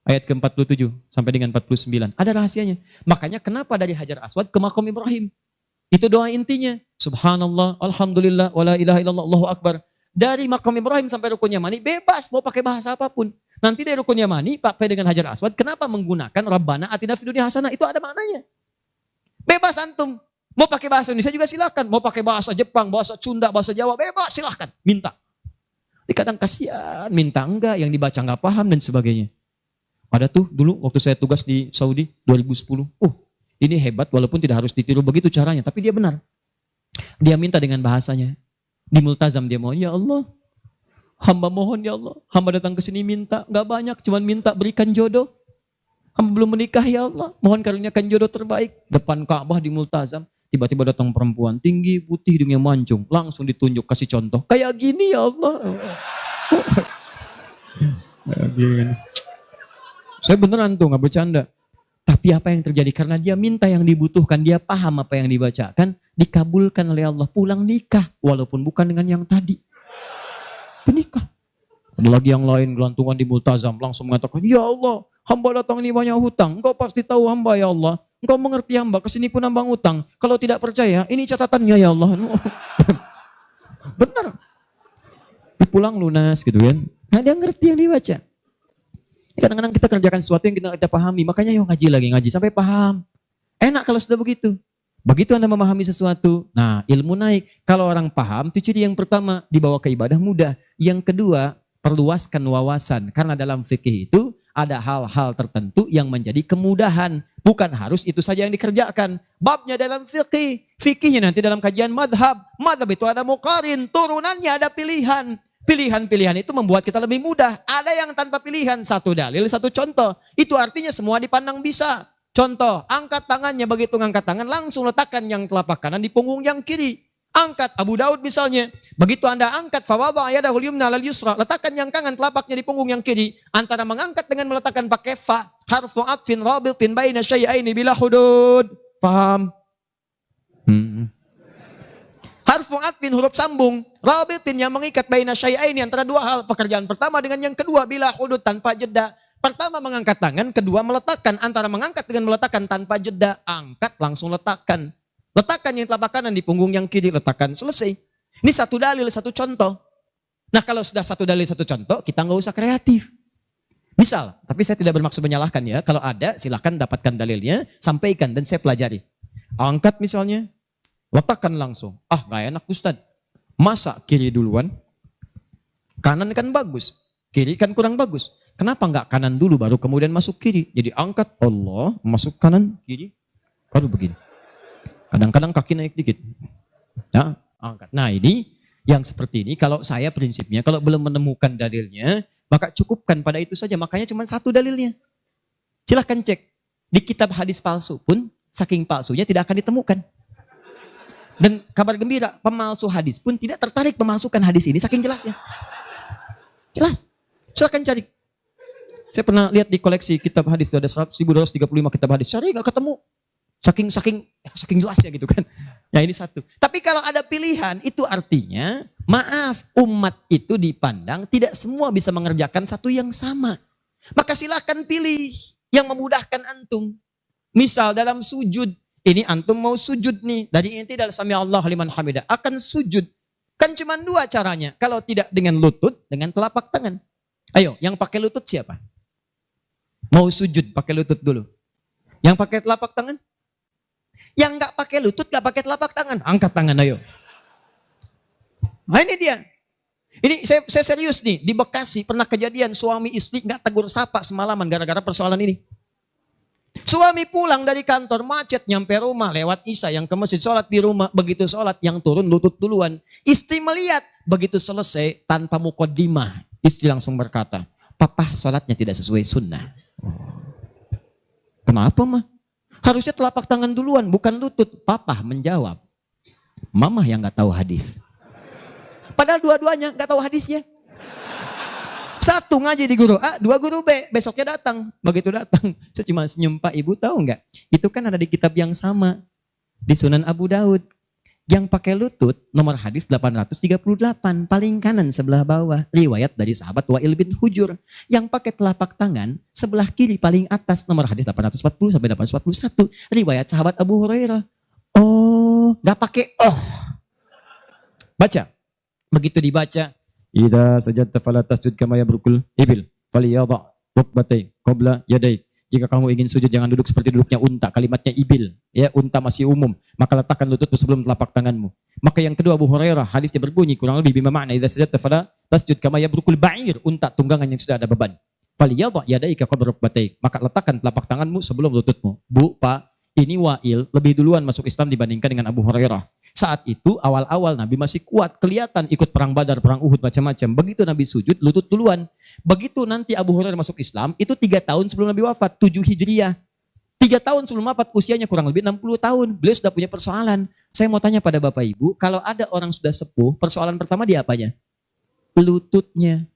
Ayat ke-47 sampai dengan 49. Ada rahasianya. Makanya kenapa dari Hajar Aswad ke Maqam Ibrahim? Itu doa intinya. Subhanallah, Alhamdulillah, wa la ilaha illallah, Allahu Akbar. Dari Maqam Ibrahim sampai Rukun Yamani, bebas mau pakai bahasa apapun. Nanti dari Rukun Yamani, pakai dengan Hajar Aswad, kenapa menggunakan Rabbana Atina Fid Dunya Hasanah? Itu ada maknanya. Bebas antum. Mau pakai bahasa Indonesia juga silakan. Mau pakai bahasa Jepang, bahasa Sunda, bahasa Jawa, bebas silahkan. Minta. Kadang kasihan, minta enggak, yang dibaca enggak paham dan sebagainya. Ada tuh dulu waktu saya tugas di Saudi 2010. Ini hebat walaupun tidak harus ditiru begitu caranya, tapi dia benar. Dia minta dengan bahasanya. Di multazam dia mau, ya Allah, hamba mohon ya Allah, hamba datang ke sini minta, enggak banyak, cuman minta berikan jodoh. Hamba belum menikah ya Allah, mohon karuniakan jodoh terbaik. Depan Ka'bah di multazam, tiba-tiba datang perempuan tinggi, putih, hidungnya mancung, langsung ditunjuk kasih contoh. Kayak gini ya Allah. Saya beneran tuh, nggak bercanda. Tapi apa yang terjadi? Karena dia minta yang dibutuhkan, dia paham apa yang dibacakan, dikabulkan oleh Allah. Pulang nikah, walaupun bukan dengan yang tadi. Menikah. Ada lagi yang lain, gelantungan di multazam, langsung mengatakan, ya Allah, hamba datang ini banyak hutang. Engkau pasti tahu hamba ya Allah. Engkau mengerti hamba, kesini pun hamba ngutang. Kalau tidak percaya, ini catatannya ya Allah. Benar. Pulang lunas gitu kan. Nah dia ngerti yang dibaca. Kadang-kadang kita kerjakan sesuatu yang kita pahami. Makanya yuk ngaji sampai paham. Enak kalau sudah begitu. Begitu Anda memahami sesuatu, nah ilmu naik. Kalau orang paham, itu ciri yang pertama, dibawa ke ibadah mudah. Yang kedua, perluaskan wawasan. Karena dalam fikih itu ada hal-hal tertentu yang menjadi kemudahan. Bukan harus itu saja yang dikerjakan. Babnya dalam fikih. Fikihnya nanti dalam kajian madhab. Madhab itu ada muqarin, turunannya ada pilihan. Pilihan-pilihan itu membuat kita lebih mudah. Ada yang tanpa pilihan, satu dalil, satu contoh. Itu artinya semua dipandang bisa. Contoh, angkat tangannya, begitu ngangkat tangan langsung letakkan yang telapak kanan di punggung yang kiri. Angkat Abu Daud misalnya. Begitu Anda angkat, fawadha yadahul yumna lal yusra, letakkan yang kanan telapaknya di punggung yang kiri. Antara mengangkat dengan meletakkan pakai fa, harfu atfin rabitin baina syai'aini bila hudud. Paham? Harfu atfin huruf sambung, rabitin yang mengikat baina syai'aini antara dua hal. Pekerjaan pertama dengan yang kedua bila hudud tanpa jeda. Pertama mengangkat tangan, kedua meletakkan. Antara mengangkat dengan meletakkan tanpa jeda, angkat langsung letakkan. Letakkan yang telapak kanan di punggung yang kiri, letakkan, selesai. Ini satu dalil, satu contoh. Nah kalau sudah satu dalil, satu contoh, kita nggak usah kreatif. Misal, tapi saya tidak bermaksud menyalahkan ya. Kalau ada, silahkan dapatkan dalilnya, sampaikan dan saya pelajari. Angkat misalnya, letakkan langsung. Ah nggak enak Ustadz. Masa kiri duluan? Kanan kan bagus, kiri kan kurang bagus. Kenapa nggak kanan dulu baru kemudian masuk kiri? Jadi angkat Allah, masuk kanan, kiri, baru begini. Kadang-kadang kaki naik dikit. Ya, angkat. Nah ini yang seperti ini, kalau saya prinsipnya, kalau belum menemukan dalilnya, maka cukupkan pada itu saja. Makanya cuma satu dalilnya. Silahkan cek. Di kitab hadis palsu pun, saking palsunya tidak akan ditemukan. Dan kabar gembira, pemalsu hadis pun tidak tertarik memasukkan hadis ini, saking jelasnya. Jelas. Silahkan cari. Saya pernah lihat di koleksi kitab hadis, ada 1235 kitab hadis. Cari nggak ketemu. Saking jelasnya gitu kan. Ya ini satu. Tapi kalau ada pilihan, itu artinya, maaf, umat itu dipandang tidak semua bisa mengerjakan satu yang sama. Maka silakan pilih yang memudahkan antum. Misal dalam sujud, ini antum mau sujud nih. Dari inti dalam sami Allah liman hamidah, akan sujud. Kan cuma dua caranya. Kalau tidak dengan lutut, dengan telapak tangan. Ayo, yang pakai lutut siapa? Mau sujud pakai lutut dulu. Yang pakai telapak tangan? Yang nggak pakai lutut, nggak pakai telapak tangan, angkat tangan ayo. Nah ini dia. Ini saya serius nih, di Bekasi pernah kejadian suami istri nggak tegur sapa semalaman gara-gara persoalan ini. Suami pulang dari kantor macet nyampe rumah lewat isya, yang ke masjid sholat di rumah, begitu sholat yang turun lutut duluan. Istri melihat, begitu selesai tanpa muqaddimah, istri langsung berkata, papa sholatnya tidak sesuai sunnah. Kenapa mah? Harusnya telapak tangan duluan, bukan lutut. Papa menjawab, mama yang nggak tahu hadis. Padahal dua-duanya nggak tahu hadisnya. Satu ngaji di guru A, dua guru B. Besoknya datang. Begitu datang, saya cuma senyum, Pak Ibu tahu nggak? Itu kan ada di kitab yang sama. Di Sunan Abu Daud. Yang pakai lutut, nomor hadis 838, paling kanan sebelah bawah. Riwayat dari sahabat Wa'il bin Hujur. Yang pakai telapak tangan, sebelah kiri paling atas, nomor hadis 840 sampai 841. Riwayat sahabat Abu Hurairah. Oh, gak pakai Baca. Begitu dibaca, idza sajadta fala tasjud kama yabrukul ibil, falyadha rukbatai qabla yadai. Jika kamu ingin sujud jangan duduk seperti duduknya unta. Kalimatnya ibil, ya, unta masih umum. Maka letakkan lututmu sebelum telapak tanganmu. Maka yang kedua Abu Hurairah, hadisnya berbunyi kurang lebih bima makna idza sajadta fala tasjud kama yabrukul ba'ir, unta tunggangan yang sudah ada beban. Falyadha yadaika qabla rukbatai. Maka letakkan telapak tanganmu sebelum lututmu. Bu, Pak, ini Wa'il lebih duluan masuk Islam dibandingkan dengan Abu Hurairah. Saat itu awal-awal Nabi masih kuat, kelihatan ikut perang Badar, perang Uhud, macam-macam. Begitu Nabi sujud, lutut duluan. Begitu nanti Abu Hurairah masuk Islam, itu 3 tahun sebelum Nabi wafat, 7 Hijriah. 3 tahun sebelum wafat, usianya kurang lebih 60 tahun. Beliau sudah punya persoalan. Saya mau tanya pada Bapak Ibu, kalau ada orang sudah sepuh, persoalan pertama dia apanya? Lututnya.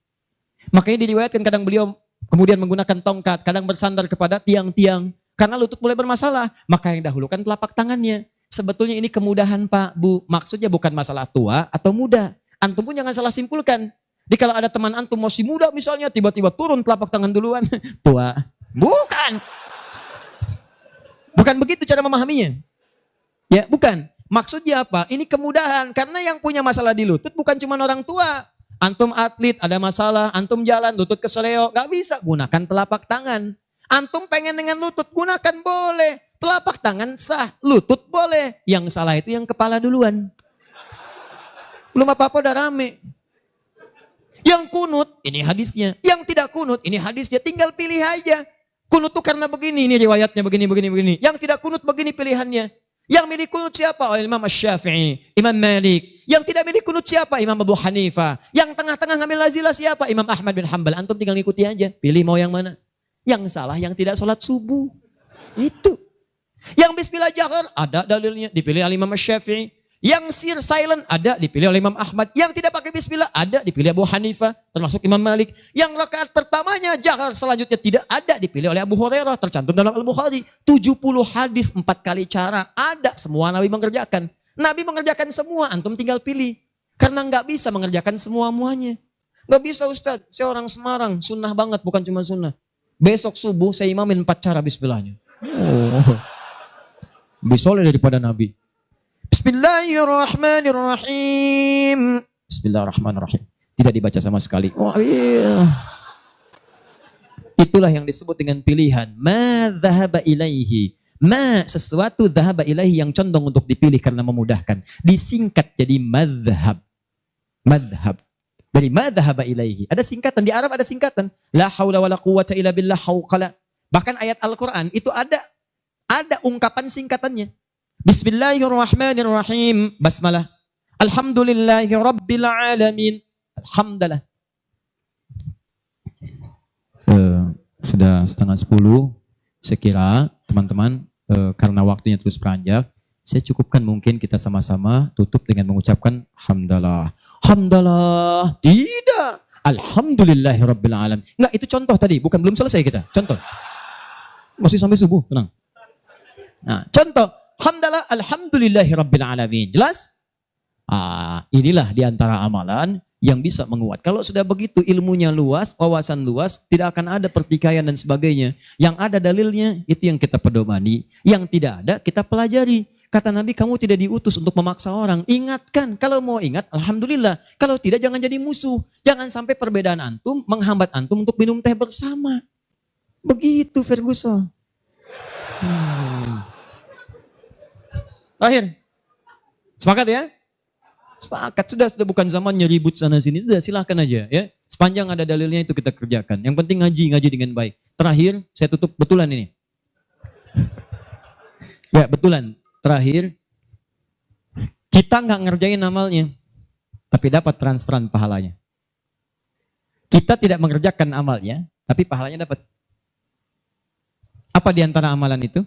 Makanya diriwayatkan kadang beliau kemudian menggunakan tongkat, kadang bersandar kepada tiang-tiang. Karena lutut mulai bermasalah, maka yang dahulukan telapak tangannya. Sebetulnya ini kemudahan Pak, Bu. Maksudnya bukan masalah tua atau muda. Antum pun jangan salah simpulkan. Jadi kalau ada teman antum masih muda misalnya, tiba-tiba turun telapak tangan duluan. Tua. Bukan. Bukan begitu cara memahaminya. Ya, bukan. Maksudnya apa? Ini kemudahan. Karena yang punya masalah di lutut bukan cuma orang tua. Antum atlet, ada masalah. Antum jalan, lutut keseleo. Gak bisa, gunakan telapak tangan. Antum pengen dengan lutut, gunakan boleh. Telapak tangan sah, lutut boleh. Yang salah itu yang kepala duluan. Belum apa-apa udah rame. Yang kunut, ini hadisnya. Yang tidak kunut, ini hadisnya. Tinggal pilih aja. Kunut tuh karena begini, ini riwayatnya begini. Yang tidak kunut begini pilihannya. Yang milih kunut siapa? Oh, Imam Syafi'i, Imam Malik. Yang tidak milih kunut siapa? Imam Abu Hanifah. Yang tengah-tengah ngambil nazilah siapa? Imam Ahmad bin Hanbal. Antum tinggal ngikuti aja. Pilih mau yang mana. Yang salah yang tidak sholat subuh. Itu. Yang bismillah jahar, ada dalilnya, dipilih oleh Imam Syafi'i. Yang sir silent, ada, dipilih oleh Imam Ahmad. Yang tidak pakai bismillah, ada, dipilih Abu Hanifah, termasuk Imam Malik. Yang rakaat pertamanya jahar, selanjutnya tidak ada, dipilih oleh Abu Hurairah, tercantum dalam Al-Bukhari. 70 hadis, 4 kali cara, ada, semua Nabi mengerjakan. Nabi mengerjakan semua, antum tinggal pilih. Karena nggak bisa mengerjakan semua-muanya. Nggak bisa Ustaz, saya orang Semarang, sunnah banget, bukan cuma sunnah. Besok subuh saya imamin 4 cara bismillahnya. Oh. Lebih soleh daripada Nabi. Bismillahirrahmanirrahim. Bismillahirrahmanirrahim. Tidak dibaca sama sekali. Oh iya. Itulah yang disebut dengan pilihan. Ma dhahaba ilaihi. Ma sesuatu dhahaba ilaihi yang condong untuk dipilih karena memudahkan. Disingkat jadi madhab. Madhab. Dari ma dhahaba ilaihi. Ada singkatan. Di Arab ada singkatan. La hawla wa la quwwata illa billah hawqala. Bahkan ayat Al-Quran itu ada ungkapan singkatannya. Bismillahirrahmanirrahim. Basmalah. Alhamdulillahi rabbil alamin. Alhamdulillah. Sudah setengah 10. Saya kira teman-teman karena waktunya terus beranjak, saya cukupkan mungkin kita sama-sama tutup dengan mengucapkan hamdalah. Hamdalah. Tidak. Alhamdulillahi rabbil alamin. Enggak, itu contoh tadi, bukan belum selesai kita. Contoh. Masih sampai subuh, tenang. Nah, contoh, hamdalah alhamdulillahi rabbil alamin. Jelas? Inilah diantara amalan yang bisa menguat. Kalau sudah begitu ilmunya luas, wawasan luas, tidak akan ada pertikaian dan sebagainya. Yang ada dalilnya, itu yang kita pedomani. Yang tidak ada, kita pelajari. Kata Nabi, kamu tidak diutus untuk memaksa orang. Ingatkan, kalau mau ingat, alhamdulillah. Kalau tidak, jangan jadi musuh. Jangan sampai perbedaan antum menghambat antum untuk minum teh bersama. Begitu Ferguson. Akhir. Sepakat ya? Sepakat. Sudah bukan zamannya ribut sana sini. Sudah silahkan aja ya. Sepanjang ada dalilnya itu kita kerjakan. Yang penting ngaji dengan baik. Terakhir, saya tutup betulan ini. Ya betulan. Terakhir, kita nggak ngerjain amalnya, tapi dapat transferan pahalanya. Kita tidak mengerjakan amalnya, tapi pahalanya dapat. Apa di antara amalan itu?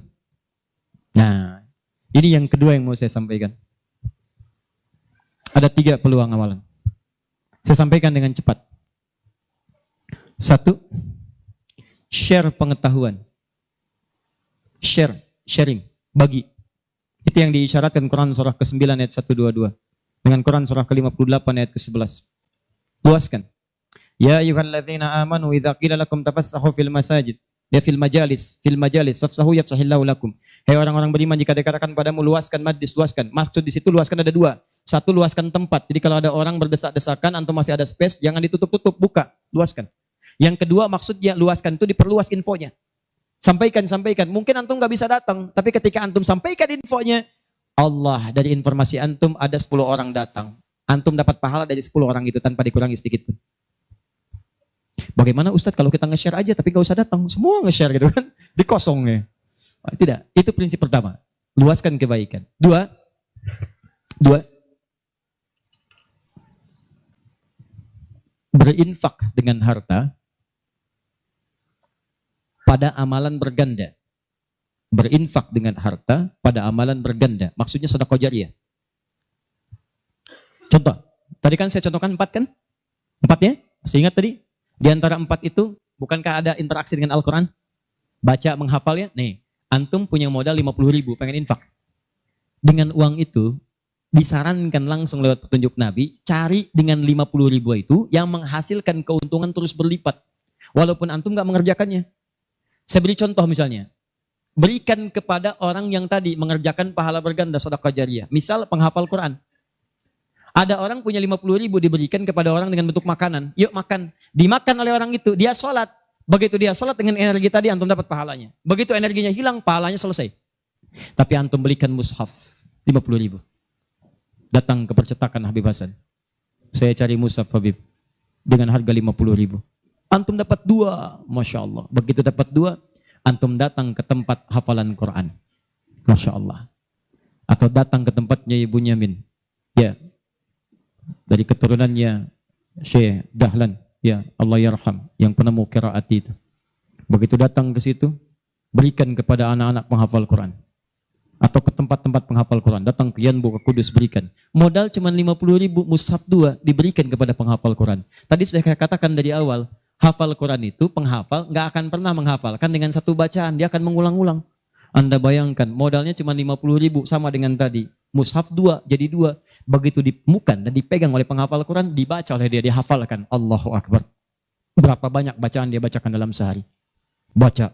Nah, ini yang kedua yang mau saya sampaikan. Ada 3 peluang amalan. Saya sampaikan dengan cepat. 1, share pengetahuan. Sharing, bagi. Itu yang diisyaratkan Quran surah ke-9 ayat 122 dengan Quran surah ke-58 ayat ke-11. Luaskan. Ya ayyuhalladzina amanu idza qila lakum tafassahu fil masajid. Ya fil majalis fafsahu yafsahillahu lakum. Hai orang-orang beriman, jika dikatakan padamu luaskan majlis, luaskan. Maksud di situ luaskan ada dua. Satu, luaskan tempat. Jadi kalau ada orang berdesak-desakan antum masih ada space, jangan ditutup-tutup, buka, luaskan. Yang kedua maksudnya luaskan itu diperluas infonya. Sampaikan. Mungkin antum nggak bisa datang, tapi ketika antum sampaikan infonya, Allah dari informasi antum ada 10 orang datang. Antum dapat pahala dari 10 orang itu tanpa dikurangi sedikit pun. Bagaimana Ustadz kalau kita nge-share aja tapi gak usah datang, semua nge-share gitu kan, dikosongnya. Tidak, itu prinsip pertama. Luaskan kebaikan. Dua, berinfak dengan harta pada amalan berganda. Berinfak dengan harta pada amalan berganda. Maksudnya sedekah jariyah. Contoh, tadi kan saya contohkan 4 kan? 4 ya? Masih ingat tadi? Di antara 4 itu, bukankah ada interaksi dengan Al-Quran? Baca, menghafal ya? Nih, antum punya modal 50.000, pengen infak. Dengan uang itu, disarankan langsung lewat petunjuk Nabi, cari dengan 50.000 itu yang menghasilkan keuntungan terus berlipat. Walaupun antum gak mengerjakannya. Saya beri contoh misalnya. Berikan kepada orang yang tadi mengerjakan pahala berganda sedekah jariyah. Misal penghafal Quran. Ada orang punya 50.000 diberikan kepada orang dengan bentuk makanan. Yuk makan. Dimakan oleh orang itu. Dia sholat. Begitu dia sholat dengan energi tadi antum dapat pahalanya. Begitu energinya hilang pahalanya selesai. Tapi antum belikan mushaf 50.000. Datang ke percetakan Habib Hasan. Saya cari mushaf Habib. Dengan harga 50.000. Antum dapat 2. Masya Allah. Begitu dapat 2. Antum datang ke tempat hafalan Quran. Masya Allah. Atau datang ke tempatnya Ibu Nyamin. Ya. Dari keturunannya Syekh Dahlan, ya Allah yarham, yang penemu qiraat itu. Begitu datang ke situ, berikan kepada anak-anak penghafal Quran. Atau ke tempat-tempat penghafal Quran, datang ke Yanbu, ke Kudus, berikan. Modal cuma 50.000, mushaf 2 diberikan kepada penghafal Quran. Tadi sudah saya katakan dari awal, hafal Quran itu penghafal nggak akan pernah menghafalkan dengan satu bacaan, dia akan mengulang-ulang. Anda bayangkan modalnya cuma 50.000 sama dengan tadi. Mushaf 2 jadi 2. Begitu dimukan dan dipegang oleh penghafal Quran, dibaca oleh dia, dihafalkan. Allahu Akbar. Berapa banyak bacaan dia bacakan dalam sehari? Baca.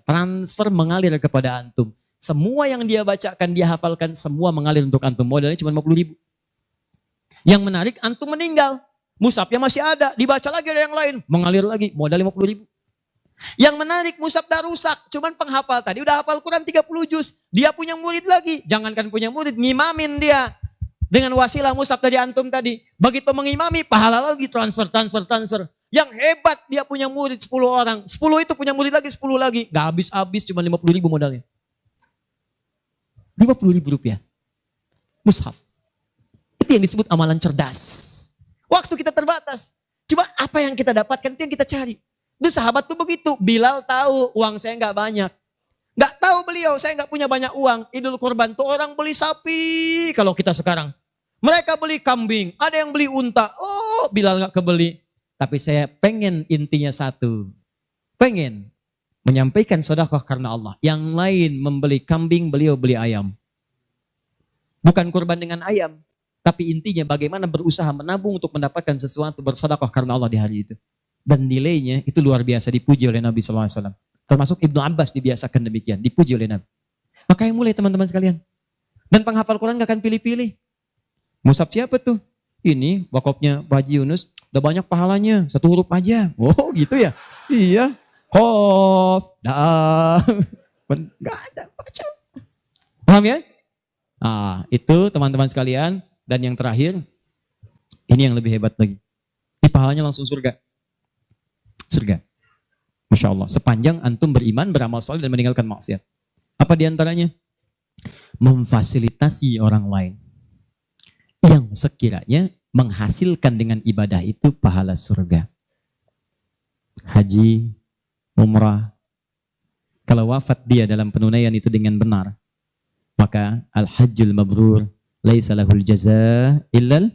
Transfer mengalir kepada antum. Semua yang dia bacakan, dia hafalkan, semua mengalir untuk antum. Modalnya cuma 50.000. Yang menarik, antum meninggal. Mushafnya masih ada, dibaca lagi ada yang lain. Mengalir lagi, modal 50.000. Yang menarik, mushaf dah rusak. Cuman penghafal tadi udah hafal Quran 30 juz. Dia punya murid lagi. Jangankan punya murid, ngimamin dia. Dengan wasilah mushaf dari antum tadi. Begitu mengimami, pahala lagi transfer. Yang hebat dia punya murid 10 orang. 10 itu punya murid lagi, 10 lagi. Gak habis-habis, cuma 50.000 modalnya. 50.000 rupiah. Mushaf. Itu yang disebut amalan cerdas. Waktu kita terbatas. Coba apa yang kita dapatkan itu yang kita cari. Itu sahabat tuh begitu. Bilal tahu uang saya nggak banyak. Nggak tahu beliau, saya nggak punya banyak uang. Idul Kurban tuh orang beli sapi. Kalau kita sekarang. Mereka beli kambing. Ada yang beli unta. Oh, Bilal nggak kebeli. Tapi saya pengen intinya satu. Pengen menyampaikan sedekah karena Allah. Yang lain membeli kambing, beliau beli ayam. Bukan kurban dengan ayam. Tapi intinya bagaimana berusaha menabung untuk mendapatkan sesuatu bersedekah karena Allah di hari itu. Dan nilainya itu luar biasa, dipuji oleh Nabi SAW. Termasuk Ibnu Abbas dibiasakan demikian, dipuji oleh Nabi. Makanya mulai teman-teman sekalian. Dan penghafal Quran gak akan pilih-pilih. Mushaf siapa tuh? Ini wakafnya Pak Haji Yunus, udah banyak pahalanya, 1 huruf aja. Oh gitu ya? Iya. Qaf, da. Gak ada, baca. Paham ya? Nah, itu teman-teman sekalian. Dan yang terakhir, ini yang lebih hebat lagi. Ini pahalanya langsung surga. Surga. Masya Allah. Sepanjang antum beriman, beramal saleh dan meninggalkan maksiat. Apa diantaranya? Memfasilitasi orang lain. Yang sekiranya menghasilkan dengan ibadah itu pahala surga. Haji, umrah. Kalau wafat dia dalam penunaian itu dengan benar, maka al-hajjul mabrur laisa lahul jazaa illal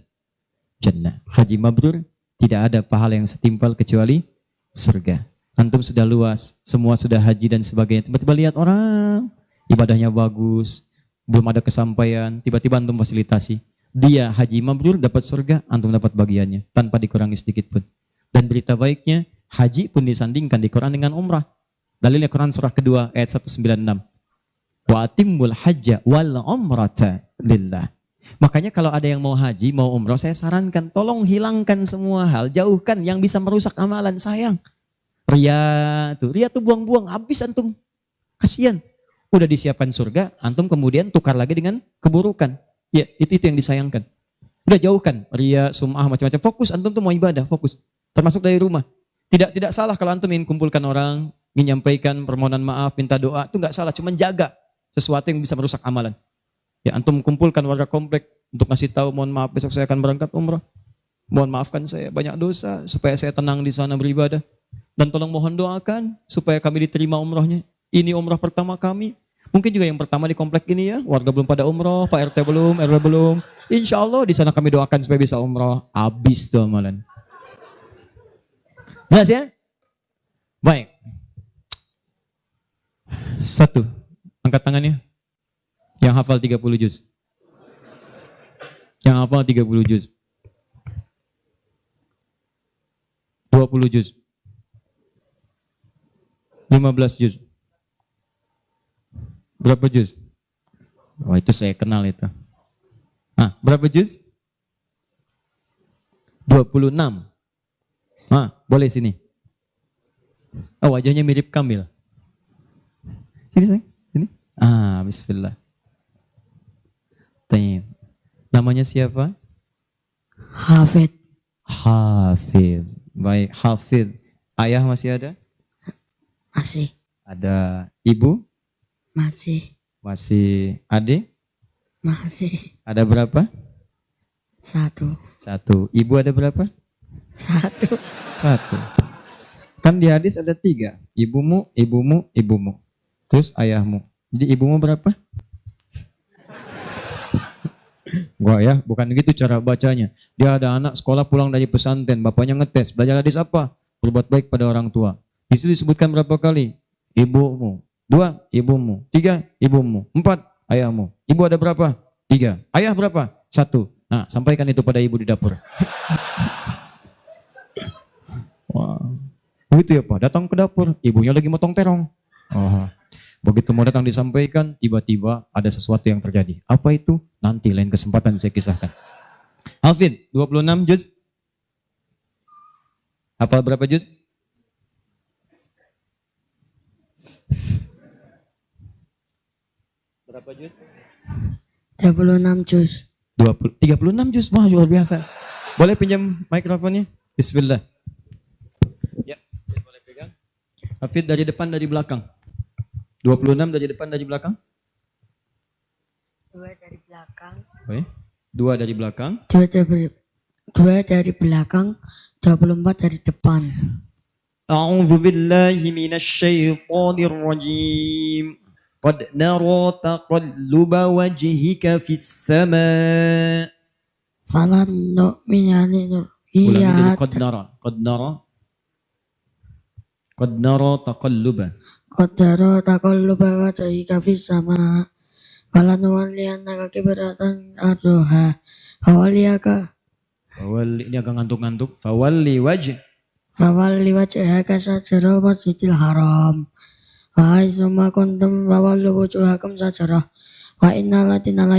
jannah. Haji mabrur tidak ada pahala yang setimpal kecuali surga. Antum sudah luas, semua sudah haji dan sebagainya. Tiba-tiba lihat orang ibadahnya bagus, belum ada kesampaian, tiba-tiba antum fasilitasi. Dia haji mabrur dapat surga, antum dapat bagiannya tanpa dikurangi sedikit pun. Dan berita baiknya, haji pun disandingkan di Quran dengan umrah. Dalilnya Quran surah kedua ayat 196. Wa atimmul hajja wal umrata lillah. Makanya kalau ada yang mau haji, mau umrah, saya sarankan tolong hilangkan semua hal, jauhkan yang bisa merusak amalan, sayang. Ria tuh buang-buang, habis antum. Kasihan. Udah disiapkan surga, antum kemudian tukar lagi dengan keburukan. Ya, itu yang disayangkan. Udah jauhkan ria, sum'ah, macam-macam. Fokus, antum tuh mau ibadah, fokus. Termasuk dari rumah. Tidak salah kalau antum ingin kumpulkan orang, ingin nyampaikan permohonan maaf, minta doa, itu nggak salah, cuma jaga sesuatu yang bisa merusak amalan. Ya, antum kumpulkan warga komplek untuk ngasih tahu, mohon maaf besok saya akan berangkat umrah. Mohon maafkan saya banyak dosa supaya saya tenang di sana beribadah. Dan tolong mohon doakan supaya kami diterima umrahnya. Ini umrah pertama kami. Mungkin juga yang pertama di komplek ini ya, warga belum pada umrah, Pak RT belum, RW belum. Insya Allah di sana kami doakan supaya bisa umrah. Habis tuh amalan. Jelas ya? Baik. 1. Angkat tangannya. Yang hafal 30 juz. Yang hafal 30 juz. 20 juz. 15 juz. Berapa juz? Wah, itu saya kenal itu. Berapa juz? 26. Boleh sini. Wajahnya mirip Kamil. Sini sayang, sini. Bismillah. Tayyib. Namanya siapa? Hafid. Hafid. Baik, Hafid. Ayah masih ada? Masih. Ada ibu? Masih. Masih adik? Masih. Ada berapa? 1. 1. Ibu ada berapa? 1. 1. Kan di hadis ada 3. Ibumu, ibumu, ibumu. Terus ayahmu. Jadi ibumu berapa? Wah ya, bukan gitu cara bacanya. Dia ada anak sekolah pulang dari pesantren, bapaknya ngetes, belajar hadis apa? Berbuat baik pada orang tua. Di situ disebutkan berapa kali? Ibumu. 2, ibumu. 3, ibumu. 4, ayahmu. Ibu ada berapa? 3. Ayah berapa? 1. Nah, sampaikan itu pada ibu di dapur. Wah. Begitu ya Pak, datang ke dapur, ibunya lagi motong terong. Begitu mau datang disampaikan, tiba-tiba ada sesuatu yang terjadi. Apa itu? Nanti lain kesempatan saya kisahkan. Hafid, 26 juz. Hafal berapa juz? Berapa juz? 36 juz. 36 juz, wah luar biasa. Boleh pinjam mikrofonnya? Bismillah. Ya, boleh pegang. Hafid dari depan, dari belakang. 26 dari depan, dari belakang. 2 dari belakang. Oke. 2 dari belakang. 2 dari belakang. 24 dari depan. A'udzu billahi minasy syaithanir rajim. Qad nara taqalluba wajhika fis sama'. Falan nu'mina Ulangi dari liru'iyat. qad nara. Qad nara. Qad nara taqalluba. Qadara taqalluba wajhika fis sama. Falan nuwalliyannaka qiblatan ardhaha. Fawalliyaka. Ini agak ngantuk-ngantuk. Fawalli Fawalli wajhaka satral masjidil haram. Wa haitsuma kuntum fawallu wujuhakum satrah. Wa innal ladina la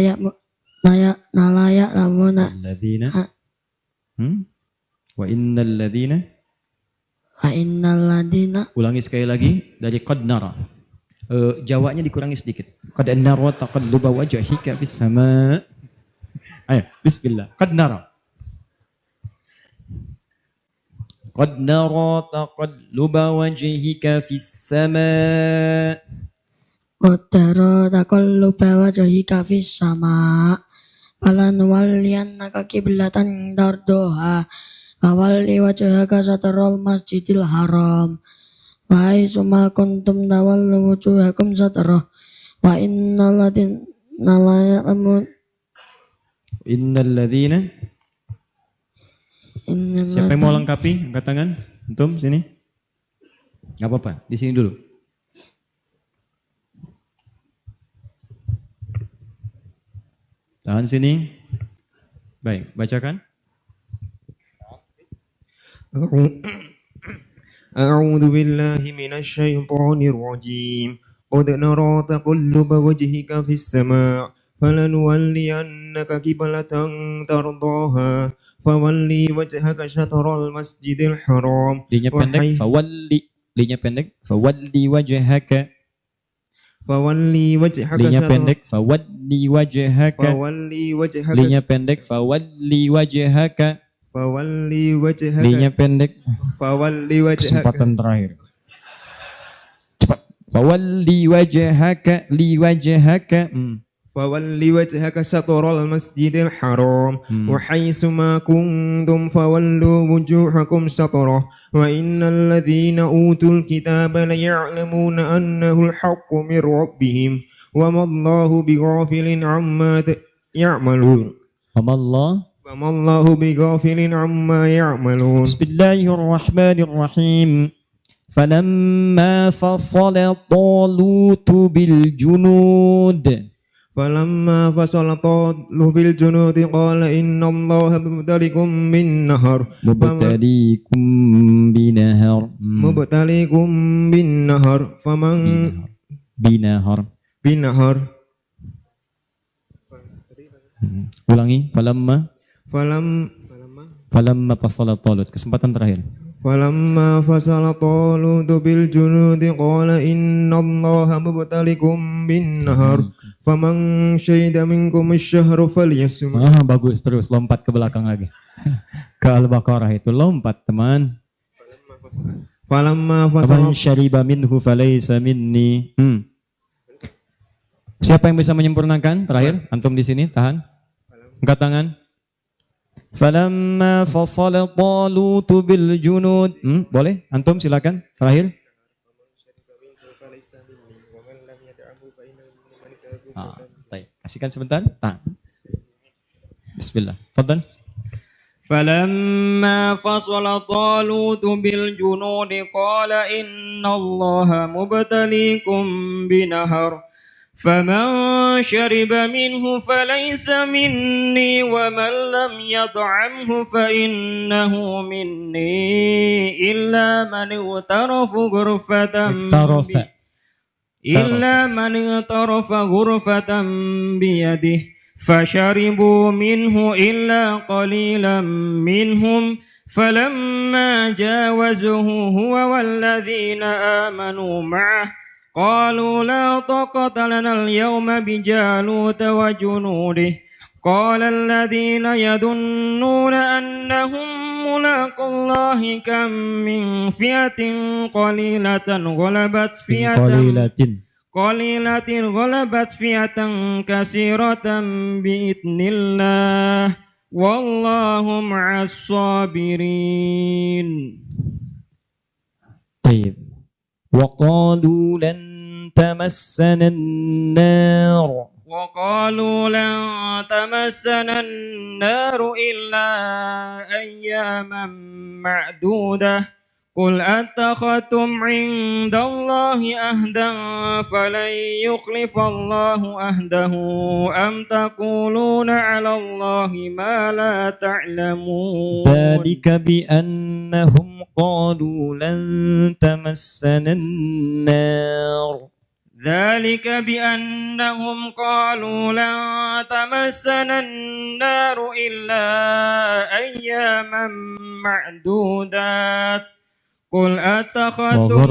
ya'lamuna Alladzina. Wa innal ladzina. wa innal ladina. Ulangi sekali lagi dari qad nara. Jawanya dikurangi sedikit. Qad nara taqalluba wajhika fis sama'. Ayo, bismillah. Qad nara. Qad nara taqalluba wajhika fis sama'. Qadara taqalluba wajhika fis sama. Falan walliyannaka qiblatan tardoha. Fawalli wajhaka satral masjidil haram. Wa haitsuma kuntum tawallu wujuhakum satrah. Wa innal ladina la ya'lamun. Innal ladzina. Siapa yang mau lengkapi? Angkat tangan. Antum sini. Enggak apa-apa, di sini dulu. Tahan sini. Baik, bacakan. أعوذ بالله من الشيطان الرجيم قد نرى تقلب وجهك في السماء فلنولينك قبلة ترضاها فولي وجهك شطر المسجد الحرام Linya pendek, fawalli. Linya pendek, fawalli wajhaka. فولي وجهك Linya شطر pendek, fawalli wajhaka. فولي وجهك Linya pendek, fawalli wajhaka. فولي وجهك Linya pendek. فولي وجهك Kesempatan terakhir. Cepat. Fawalli wajhaka li wajhaka. فولي وجهك شطر المسجد الحرام وحيث ما كنتم فولوا وجوهكم شطره وإن الذين أوتوا الكتاب ليعلمون أنه الحق من ربهم وما الله بغافل عما يعملون وما الله بغافل عما يعملون بسم الله الرحمن الرحيم فلما فصل طالوت بالجنود فلما فصل طالوت بالجنود قال إن الله مبتليكم بالنهر مبتليكم بالنهر فمن بنهر ulangi falamma fasala Talut. Kesempatan terakhir. فلما فصل طالوت بالجنود قال إن الله مبتليكم بالنهر فمن شهد منكم الشهر فليصم. Bagus, terus lompat ke belakang lagi. Ke Al-Baqarah itu lompat, teman. Falamma faman syariba minhu falaysa minni. Siapa yang bisa menyempurnakan? Terakhir, antum di sini, tahan. Angkat tangan. Falamma fasala Talut bil junud. Boleh? Antum silakan. Terakhir. Kasihkan sebentar. Tahan. Bismillah. Fadlan. فلما فصل طالوت بالجنود قال إن الله مبتليكم بنهر فمن شرب منه فليس مني ومن لم يطعمه فإنه مني إلا من اغترف غرفة بيده فشربوا منه إلا قليلا منهم فلما جاوزه هو والذين آمنوا معه قالوا لا طاقة لنا اليوم بجالوت وجنوده قال الذين يظنون أنهم ملاقو الله كم من فئة قليلة غلبت فئة كثيرة بإذن الله والله مع الصابرين. طيب. وقالوا لن تمسنا النار إلا أياما معدودة قل أتخذتم عند الله أهدا فلن يخلف الله أهده أم تقولون على الله ما لا تعلمون ذلك بأنهم قالوا لن تمسنا النار إلا أياما معدودات قل أتخذتم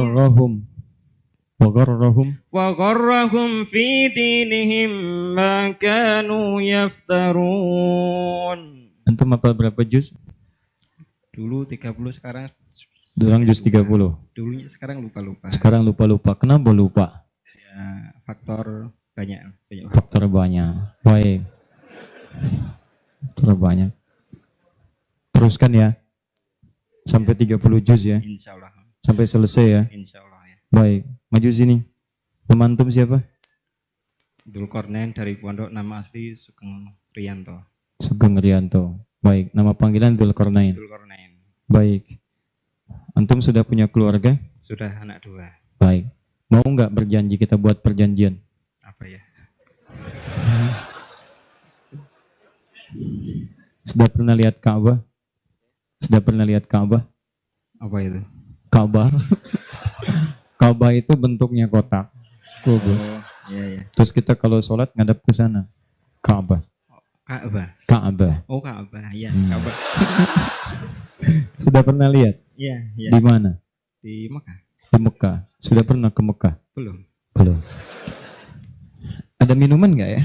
وغرهم في دينهم ما كانوا يفترون. Antum hafal berapa juz? Dulu 30, sekarang juz 30. Dulunya sekarang lupa-lupa. Kenapa lupa? Ya, faktor banyak. Faktor banyak. Baik. Faktor banyak. Teruskan ya. Sampai 30 juz ya. Insyaallah. Sampai selesai ya. Insyaallah ya. Baik, maju sini. Teman antum siapa? Dzulkarnain dari pondok, nama asli Sugeng Riyanto. Baik, nama panggilan Dzulkarnain. Baik. Antum sudah punya keluarga? Sudah, anak 2. Baik. Mau nggak berjanji kita buat perjanjian? Apa ya? Sudah pernah lihat Ka'bah? Sudah pernah lihat Ka'bah? Apa itu? Ka'bah. Ka'bah itu bentuknya kotak. Kubus. Iya, iya. Terus kita kalau sholat ngadap ke sana. Ka'bah. Ka'bah. Ka'bah. Oh, Ka'bah. Iya, Hmm. Ka'bah. Sudah pernah lihat? Iya, iya. Di mana? Di Mekah. Di Mekah. Sudah pernah ke Mekah? Belum. Belum. Ada minuman nggak ya?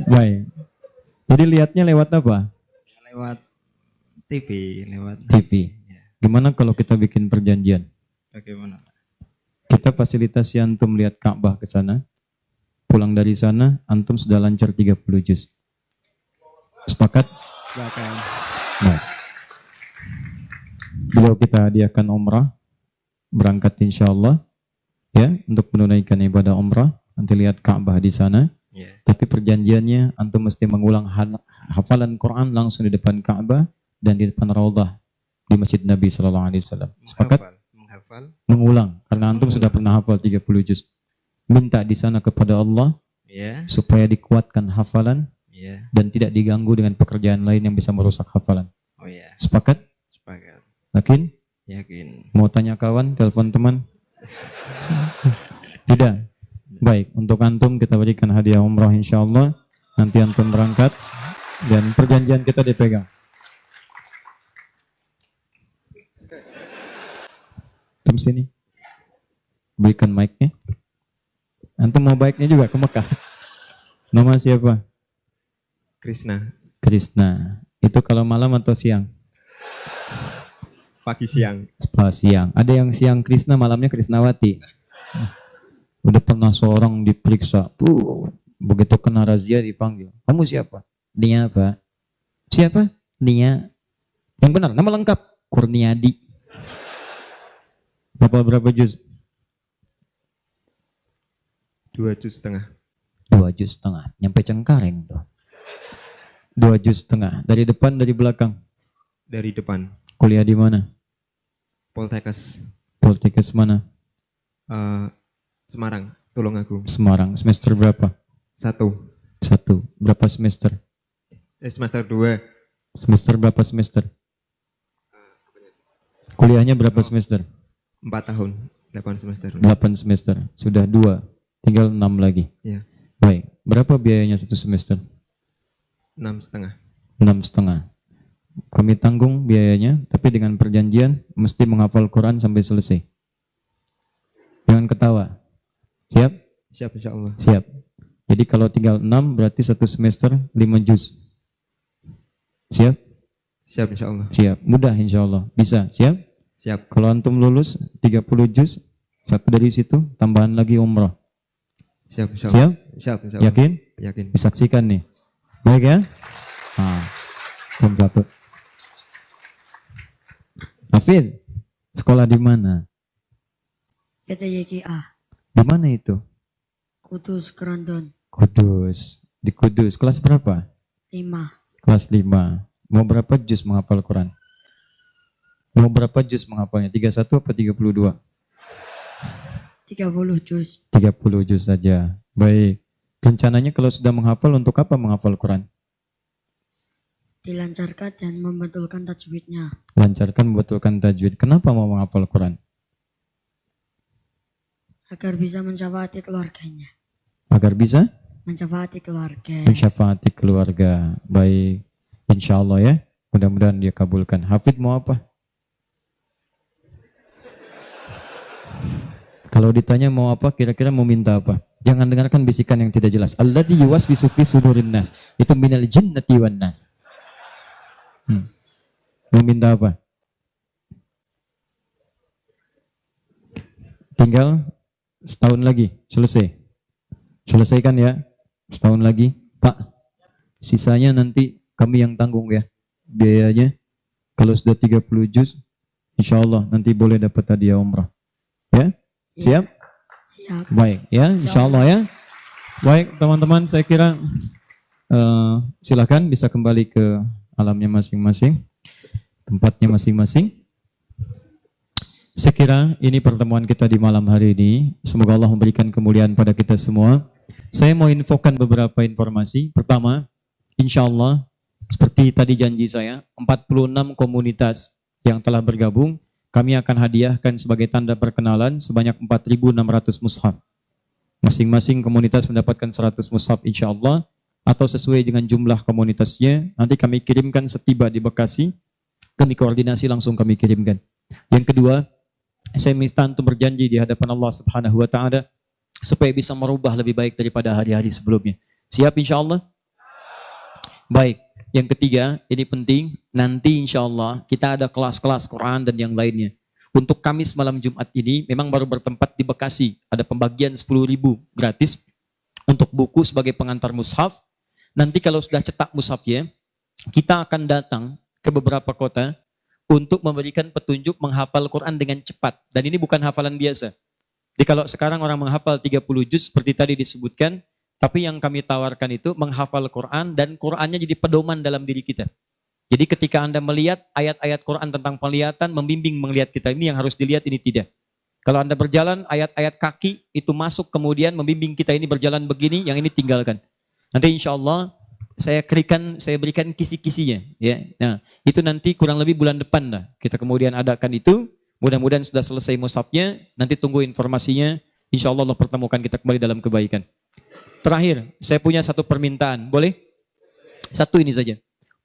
Baik. Jadi lihatnya lewat apa? Lewat TV, lewat TV. Ya. Gimana kalau kita bikin perjanjian? Bagaimana? Kita fasilitasi antum lihat Ka'bah ke sana. Pulang dari sana, antum sudah lancar 30 juz. Sepakat? Silakan. Baik. Beliau kita hadiahkan umrah. Berangkat insya Allah. Ya, untuk menunaikan ibadah umrah. Nanti lihat Ka'bah di sana. Ya. Tapi perjanjiannya antum mesti mengulang hafalan Quran langsung di depan Ka'bah dan di depan Raudhah di Masjid Nabi Sallallahu Alaihi Wasallam. Sepakat? Menghafal. Mengulang karena antum sudah pernah hafal 30 juz. Minta di sana kepada Allah Ya. supaya dikuatkan hafalan Ya. dan tidak diganggu dengan pekerjaan lain yang bisa merusak hafalan. Oh ya. Sepakat? Sepakat. Yakin? Yakin. Mau tanya kawan, telepon teman? Tidak. Baik, untuk antum kita berikan hadiah umrah insyaallah. Nanti antum berangkat dan perjanjian kita dipegang. Antum sini. Berikan mic-nya. Antum mau baiknya juga ke Mekah. Nama siapa? Krishna, Krishna. Itu kalau malam atau siang? pagi siang. Siang. Ada yang siang Krishna, malamnya Krishnawati. Udah pernah seorang diperiksa. Begitu kena razia dipanggil. Kamu siapa? Nia apa? Siapa? Nia. Yang benar, nama lengkap. Kurniadi. Berapa juz? 2 juz setengah. 2 juz setengah. Nyampe Cengkareng tuh. 2 juz setengah. Dari depan, dari belakang. Dari depan. Kuliah di mana? Poltekkes Poltekkes mana? Semarang, Tulungagung. Semarang. Semester berapa? 1. 1. Berapa semester? Semester 2. Semester berapa semester? Kuliahnya berapa semester? 4 tahun, 8 semester. 8 semester. Sudah 2. Tinggal 6 lagi. Ya, Baik. Berapa biayanya 1 semester? 6,5. 6,5. Kami tanggung biayanya, tapi dengan perjanjian mesti menghafal Quran sampai selesai. Jangan ketawa. Siap? Siap insya Allah. Siap. Jadi kalau tinggal 6 berarti 1 semester 5 juz. Siap? Siap insya Allah. Siap. Mudah insya Allah. Bisa. Siap? Siap. Kalau antum lulus 30 juz, 1 dari situ tambahan lagi umrah. Siap insya Allah. Siap? Siap insya Allah. Yakin? Yakin. Disaksikan nih. Baik ya? Belum 1. Hafid, sekolah di mana? PTYKA Di mana itu? Kudus Kerandon Kudus. Di Kudus. Kelas berapa? 5 Kelas 5. Mau berapa juz menghafal Quran? Mau berapa juz menghafalnya? 31 apa 32? 30 juz 30 juz saja. Baik. Rencananya kalau sudah menghafal untuk apa menghafal Quran? dilancarkan dan membetulkan tajwidnya Lancarkan membetulkan tajwid. Kenapa mau menghafal Quran? agar bisa mencapai keluarganya Agar bisa mencapai keluarga mensyafaati keluarga. Baik. Insya Allah ya. Mudah-mudahan dia kabulkan. Hafid mau apa? Kalau ditanya mau apa, kira-kira mau minta apa? Jangan dengarkan bisikan yang tidak jelas. Alladzi yuwaswisu fi sudurin nas. Itu minal jinnati wan nas. Mau minta apa? Tinggal setahun lagi, selesai. Selesaikan ya. Setahun lagi, Pak. Sisanya nanti kami yang tanggung ya. Biayanya. Kalau sudah 30 juz, insya Allah nanti boleh dapat hadiah umrah. Ya? Siap? siap Baik ya, insya Allah ya. Baik teman-teman, saya kira silakan bisa kembali ke alamnya masing-masing, tempatnya masing-masing. Saya kira ini pertemuan kita di malam hari ini. Semoga Allah memberikan kemuliaan pada kita semua. Saya mau infokan beberapa informasi. Pertama, insya Allah, seperti tadi janji saya, 46 komunitas yang telah bergabung, kami akan hadiahkan sebagai tanda perkenalan sebanyak 4.600 mushaf. Masing-masing komunitas mendapatkan 100 mushaf insya Allah, atau sesuai dengan jumlah komunitasnya. Nanti kami kirimkan setiba di Bekasi, kami koordinasi langsung kami kirimkan. Yang kedua, saya minta untuk berjanji di hadapan Allah Subhanahu wa Ta'ala supaya bisa merubah lebih baik daripada hari-hari sebelumnya. Siap insya Allah? Baik. Yang ketiga, ini penting, nanti insya Allah kita ada kelas-kelas Quran dan yang lainnya. Untuk Kamis malam Jumat ini memang baru bertempat di Bekasi. Ada pembagian 10.000 gratis untuk buku sebagai pengantar mushaf. Nanti kalau sudah cetak mushafnya, kita akan datang ke beberapa kota untuk memberikan petunjuk menghafal Quran dengan cepat. Dan ini bukan hafalan biasa. Jadi kalau sekarang orang menghafal 30 juz seperti tadi disebutkan, tapi yang kami tawarkan itu menghafal Quran dan Qurannya jadi pedoman dalam diri kita. Jadi ketika Anda melihat ayat-ayat Quran tentang penglihatan, membimbing melihat kita, ini yang harus dilihat, ini tidak. Kalau Anda berjalan, ayat-ayat kaki itu masuk kemudian membimbing kita ini berjalan begini, yang ini tinggalkan. Nanti insya Allah saya berikan kisi-kisinya. Ya. Nah, itu nanti kurang lebih bulan depan lah. Kita kemudian adakan itu, mudah-mudahan sudah selesai mushafnya, nanti tunggu informasinya, insya Allah pertemukan kita kembali dalam kebaikan. Terakhir, saya punya satu permintaan, boleh? Satu ini saja.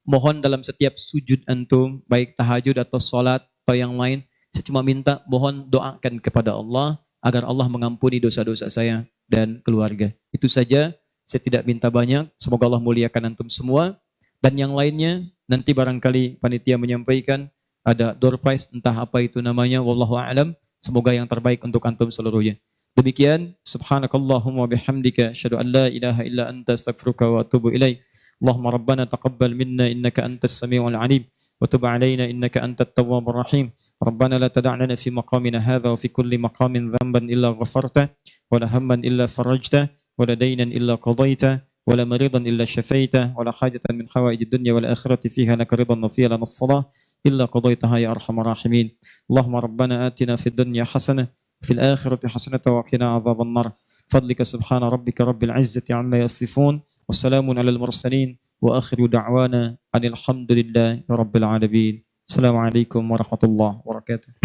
Mohon dalam setiap sujud antum, baik tahajud atau sholat atau yang lain, saya cuma minta mohon doakan kepada Allah agar Allah mengampuni dosa-dosa saya dan keluarga. Itu saja, saya tidak minta banyak. Semoga Allah muliakan antum semua. Dan yang lainnya, nanti barangkali panitia menyampaikan ada door prize, entah apa itu namanya, wallahu a'lam. Semoga yang terbaik untuk antum seluruhnya. Demikian, subhanakallahumma bihamdika, asyhadu an la ilaha illa anta astaghfiruka wa atubu ilaik. اللهم ربنا تقبل منا إنك أنت السميع العليم وتب علينا إنك أنت التواب الرحيم ربنا لا تدع لنا في مقامنا هذا وفي كل مقام ذنبا إلا غفرته ولا هما إلا فرجته ولا دينا إلا قضيته ولا مريضا إلا شفيته ولا حاجة من حوائج الدنيا والآخرة فيها لك رضا وفيها لنا الصلاة إلا قضيتها يا أرحم الراحمين اللهم ربنا آتنا في الدنيا حسنة في الآخرة حسنة وقنا عذاب النار فضلك سبحان ربك رب العزة عما يصفون والسلام على المرسلين وآخر دعوانا أن الحمد لله رب العالمين السلام عليكم ورحمة الله وبركاته